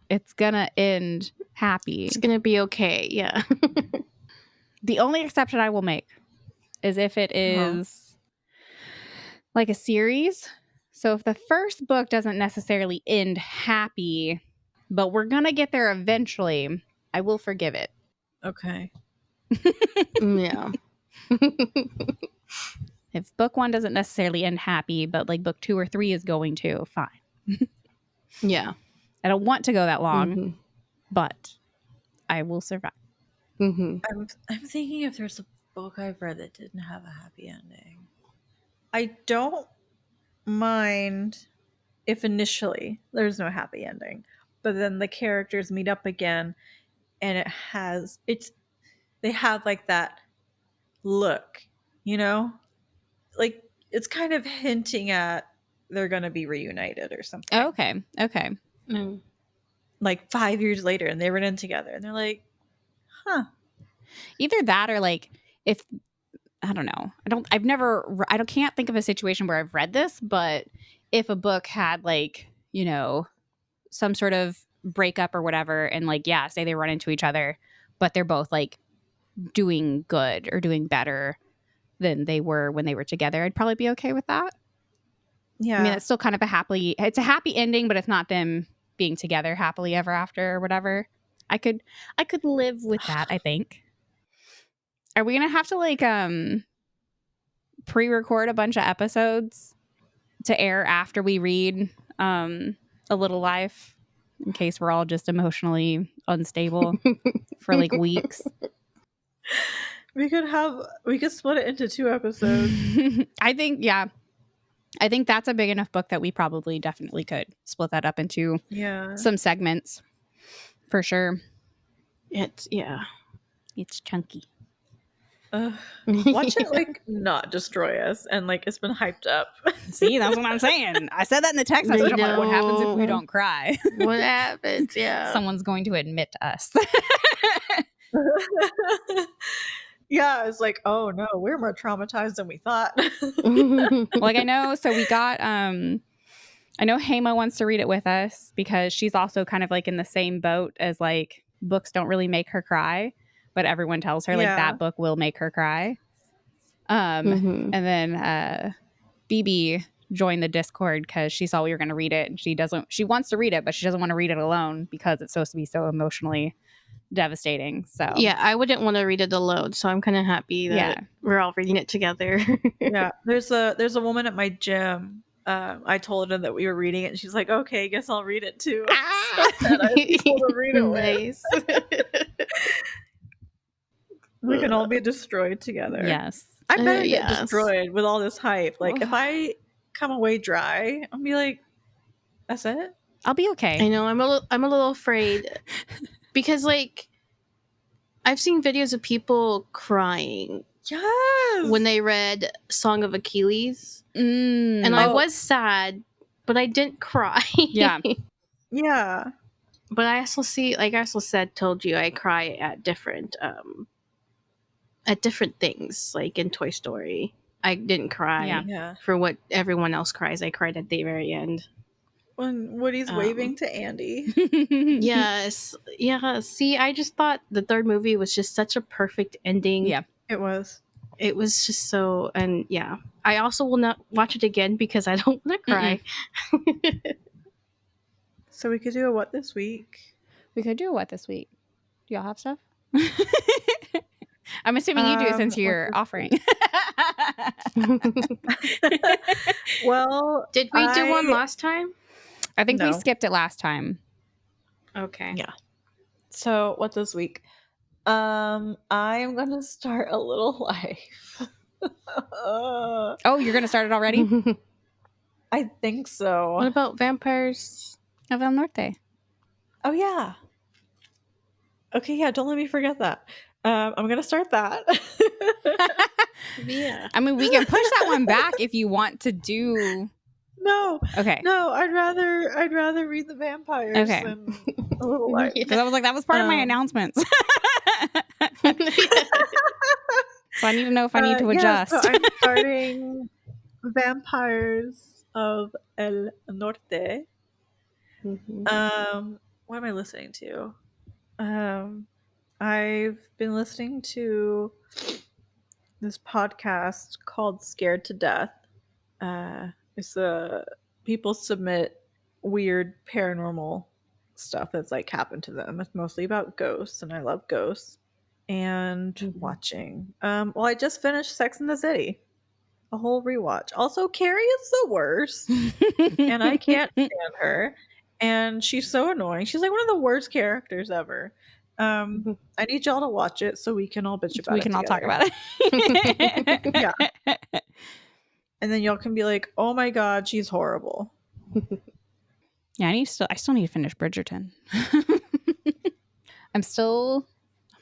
it's gonna end happy. It's gonna be okay. Yeah. The only exception I will make is if it is like a series. So if the first book doesn't necessarily end happy, but we're gonna get there eventually, I will forgive it. Okay. Yeah. If book 1 doesn't necessarily end happy, but like book 2 or 3 is going to, fine. Yeah. I don't want to go that long, but I will survive. I'm thinking if there's a book I've read that didn't have a happy ending. I don't mind if initially there's no happy ending, but then the characters meet up again and they have like that look, you know? Like it's kind of hinting at they're gonna be reunited or something. Okay. Like 5 years later and they run in together and they're like, huh. Either that or like if I don't know. I can't think of a situation where I've read this, but if a book had like, you know, some sort of breakup or whatever and like, yeah, say they run into each other, but they're both like doing good or doing better than they were when they were together, I'd probably be okay with that. Yeah. I mean, it's still kind of a happy ending, but it's not them being together happily ever after or whatever. I could live with that, I think. Are we going to have to like pre-record a bunch of episodes to air after we read A Little Life in case we're all just emotionally unstable for like weeks? We could split it into 2 episodes. I think that's a big enough book that we probably definitely could split that up into some segments for sure. It's chunky. Watch it like not destroy us and like it's been hyped up. See, that's what I'm saying. I said that in the text message. I'm like, what happens if we don't cry? What happens? Yeah. Someone's going to admit to us. Yeah, it's like, oh no, we're more traumatized than we thought. Like I know, so we got I know Hema wants to read it with us because she's also kind of like in the same boat as like books don't really make her cry, but everyone tells her like that book will make her cry. And then BB joined the Discord because she saw we were going to read it, and she wants to read it, but she doesn't want to read it alone because it's supposed to be so emotionally devastating. So yeah, I wouldn't want to read it alone, so I'm kind of happy that we're all reading it together. Yeah, there's a woman at my gym. I told her that we were reading it, and she's like, "Okay, guess I'll read it too." And I have people to read it Nice. We can all be destroyed together. yes, I better get destroyed with all this hype. Like if I come away dry, I'll be like, "That's it." I'll be okay. I know. I'm a little afraid because like I've seen videos of people crying. Yes. When they read Song of Achilles. And I was sad, but I didn't cry. Yeah. Yeah. But I also told you I cry at different things, like in Toy Story. I didn't cry for what everyone else cries. I cried at the very end. When Woody's waving to Andy. Yes. Yeah. See, I just thought the third movie was just such a perfect ending. Yeah. It was. It was just so, and yeah. I also will not watch it again because I don't want to cry. So we could do a what this week? We could do a what this week? Do y'all have stuff? I'm assuming you do since you're offering. Well, did we do one last time? I think we skipped it last time. Okay. Yeah. So what this week? I am gonna start A Little Life. Oh, you're gonna start it already? I think so. What about Vampires of El Norte? Oh yeah. Okay, yeah, don't let me forget that. I'm gonna start that. Yeah. I mean, we can push that one back if you want to do. No, Okay. no, I'd rather read the vampires Okay. than A Little Life. Because I was like, that was part of my announcements. So I need to know if I need to adjust. So I'm starting Vampires of El Norte. What am I listening to? I've been listening to this podcast called Scared to Death. It's people submit weird paranormal stuff that's like happened to them. It's mostly about ghosts, and I love ghosts. And watching. Well, I just finished Sex and the City, a whole rewatch. Also, Carrie is the worst, and I can't stand her. And she's so annoying. She's like one of the worst characters ever. I need y'all to watch it so we can all bitch about it. We can all talk together. about it. Yeah. And then y'all can be like, "Oh my god, she's horrible." Yeah, I still need to finish Bridgerton. I'm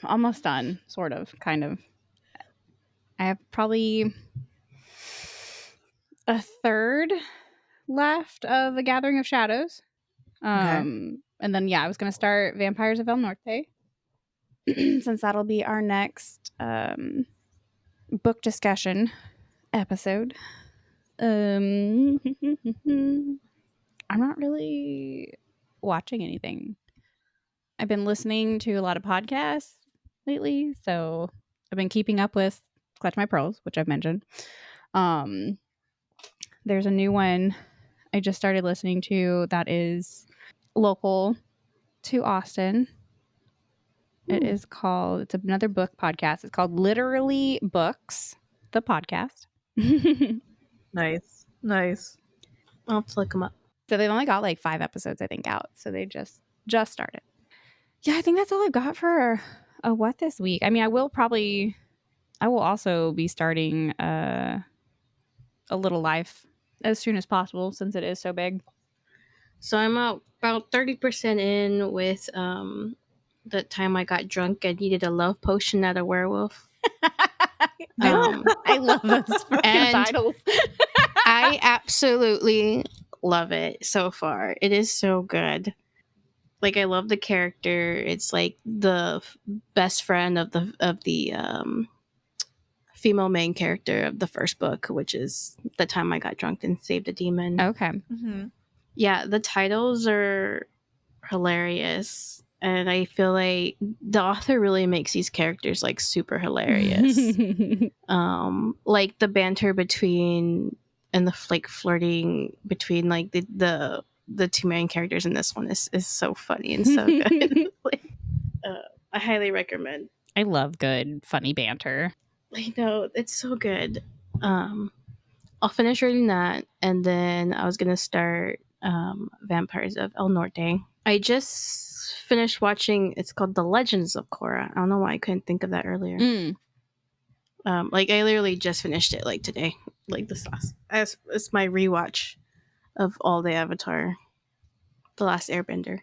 almost done, sort of, kind of. I have probably a third left of The Gathering of Shadows. And then I was gonna start Vampires of El Norte. Since that'll be our next book discussion episode. I'm not really watching anything. I've been listening to a lot of podcasts lately, so I've been keeping up with Clutch My Pearls, which I've mentioned. There's a new one I just started listening to that is local to Austin. It's another book podcast. It's called Literally Books, the podcast. Nice. I'll have to look them up. So they've only got like 5 episodes, I think, out. So they just started. Yeah, I think that's all I've got for a what this week. I mean, I will also be starting A Little Life as soon as possible since it is so big. So I'm about 30% in with the time I got drunk and needed a love potion at a werewolf. I love those titles. I absolutely love it so far. It is so good. Like, I love the character. It's like the best friend of the female main character of the first book, which is The Time I Got Drunk and Saved a Demon. Okay. Yeah, the titles are hilarious. And I feel like the author really makes these characters like super hilarious. Like the banter between and the like flirting between like the two main characters in this one is so funny and so good. I highly recommend. I love good funny banter. I know, it's so good. I'll finish reading that, and then I was gonna start Vampires of El Norte. I just finished watching. It's called The Legends of Korra. I don't know why I couldn't think of that earlier. Like, I literally just finished it like today, like this last. It's my rewatch of all the Avatar, The Last Airbender.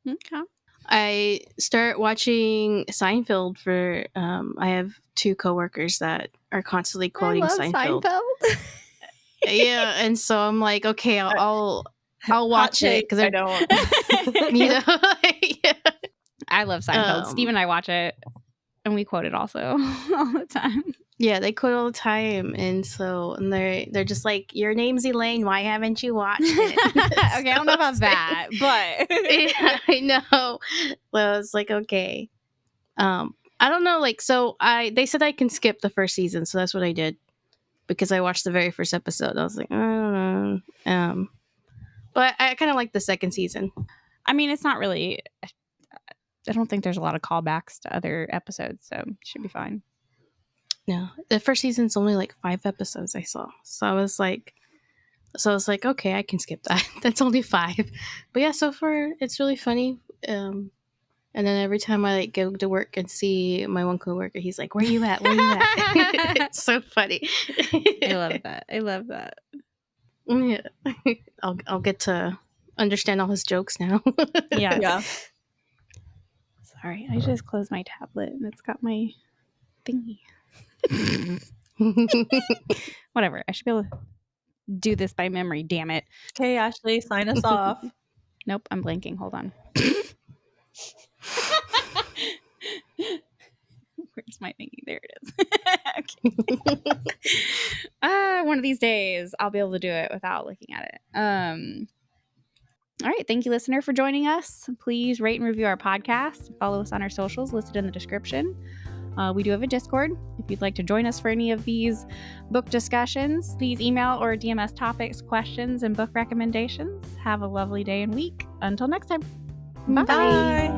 Okay. I start watching Seinfeld for. I have 2 coworkers that are constantly quoting Seinfeld. Yeah, and so I'm like, okay, I'll watch it because I don't. You know, yeah. I love Seinfeld. Steve and I watch it, and we quote it also all the time. Yeah, they quote all the time, and they're just like, "Your name's Elaine. Why haven't you watched it?" Okay, I don't know about that, but yeah, I know. Well, it's like, okay, I don't know. Like, so they said I can skip the first season, so that's what I did because I watched the very first episode. I was like, I don't know. But I kind of like the second season. I mean, it's not really. I don't think there's a lot of callbacks to other episodes, so it should be fine. No, the first season's only like 5 episodes I saw. So I was like, okay, I can skip that. That's only 5. But yeah, so far it's really funny. And And then every time I like go to work and see my one coworker, he's like, "Where you at? Where you at?" It's so funny. I love that. I love that. Yeah. I'll get to understand all his jokes now. Yes. Yeah. Sorry, I just closed my tablet and it's got my thingy. Whatever. I should be able to do this by memory, damn it. Okay, Ashley, sign us off. Nope, I'm blanking. Hold on. Where's my thingy? There it is. One of these days I'll be able to do it without looking at it. All right. Thank you, listener, for joining us. Please rate and review our podcast. Follow us on our socials listed in the description. We do have a Discord. If you'd like to join us for any of these book discussions, please email or DM us topics, questions, and book recommendations. Have a lovely day and week. Until next time. Bye. Bye.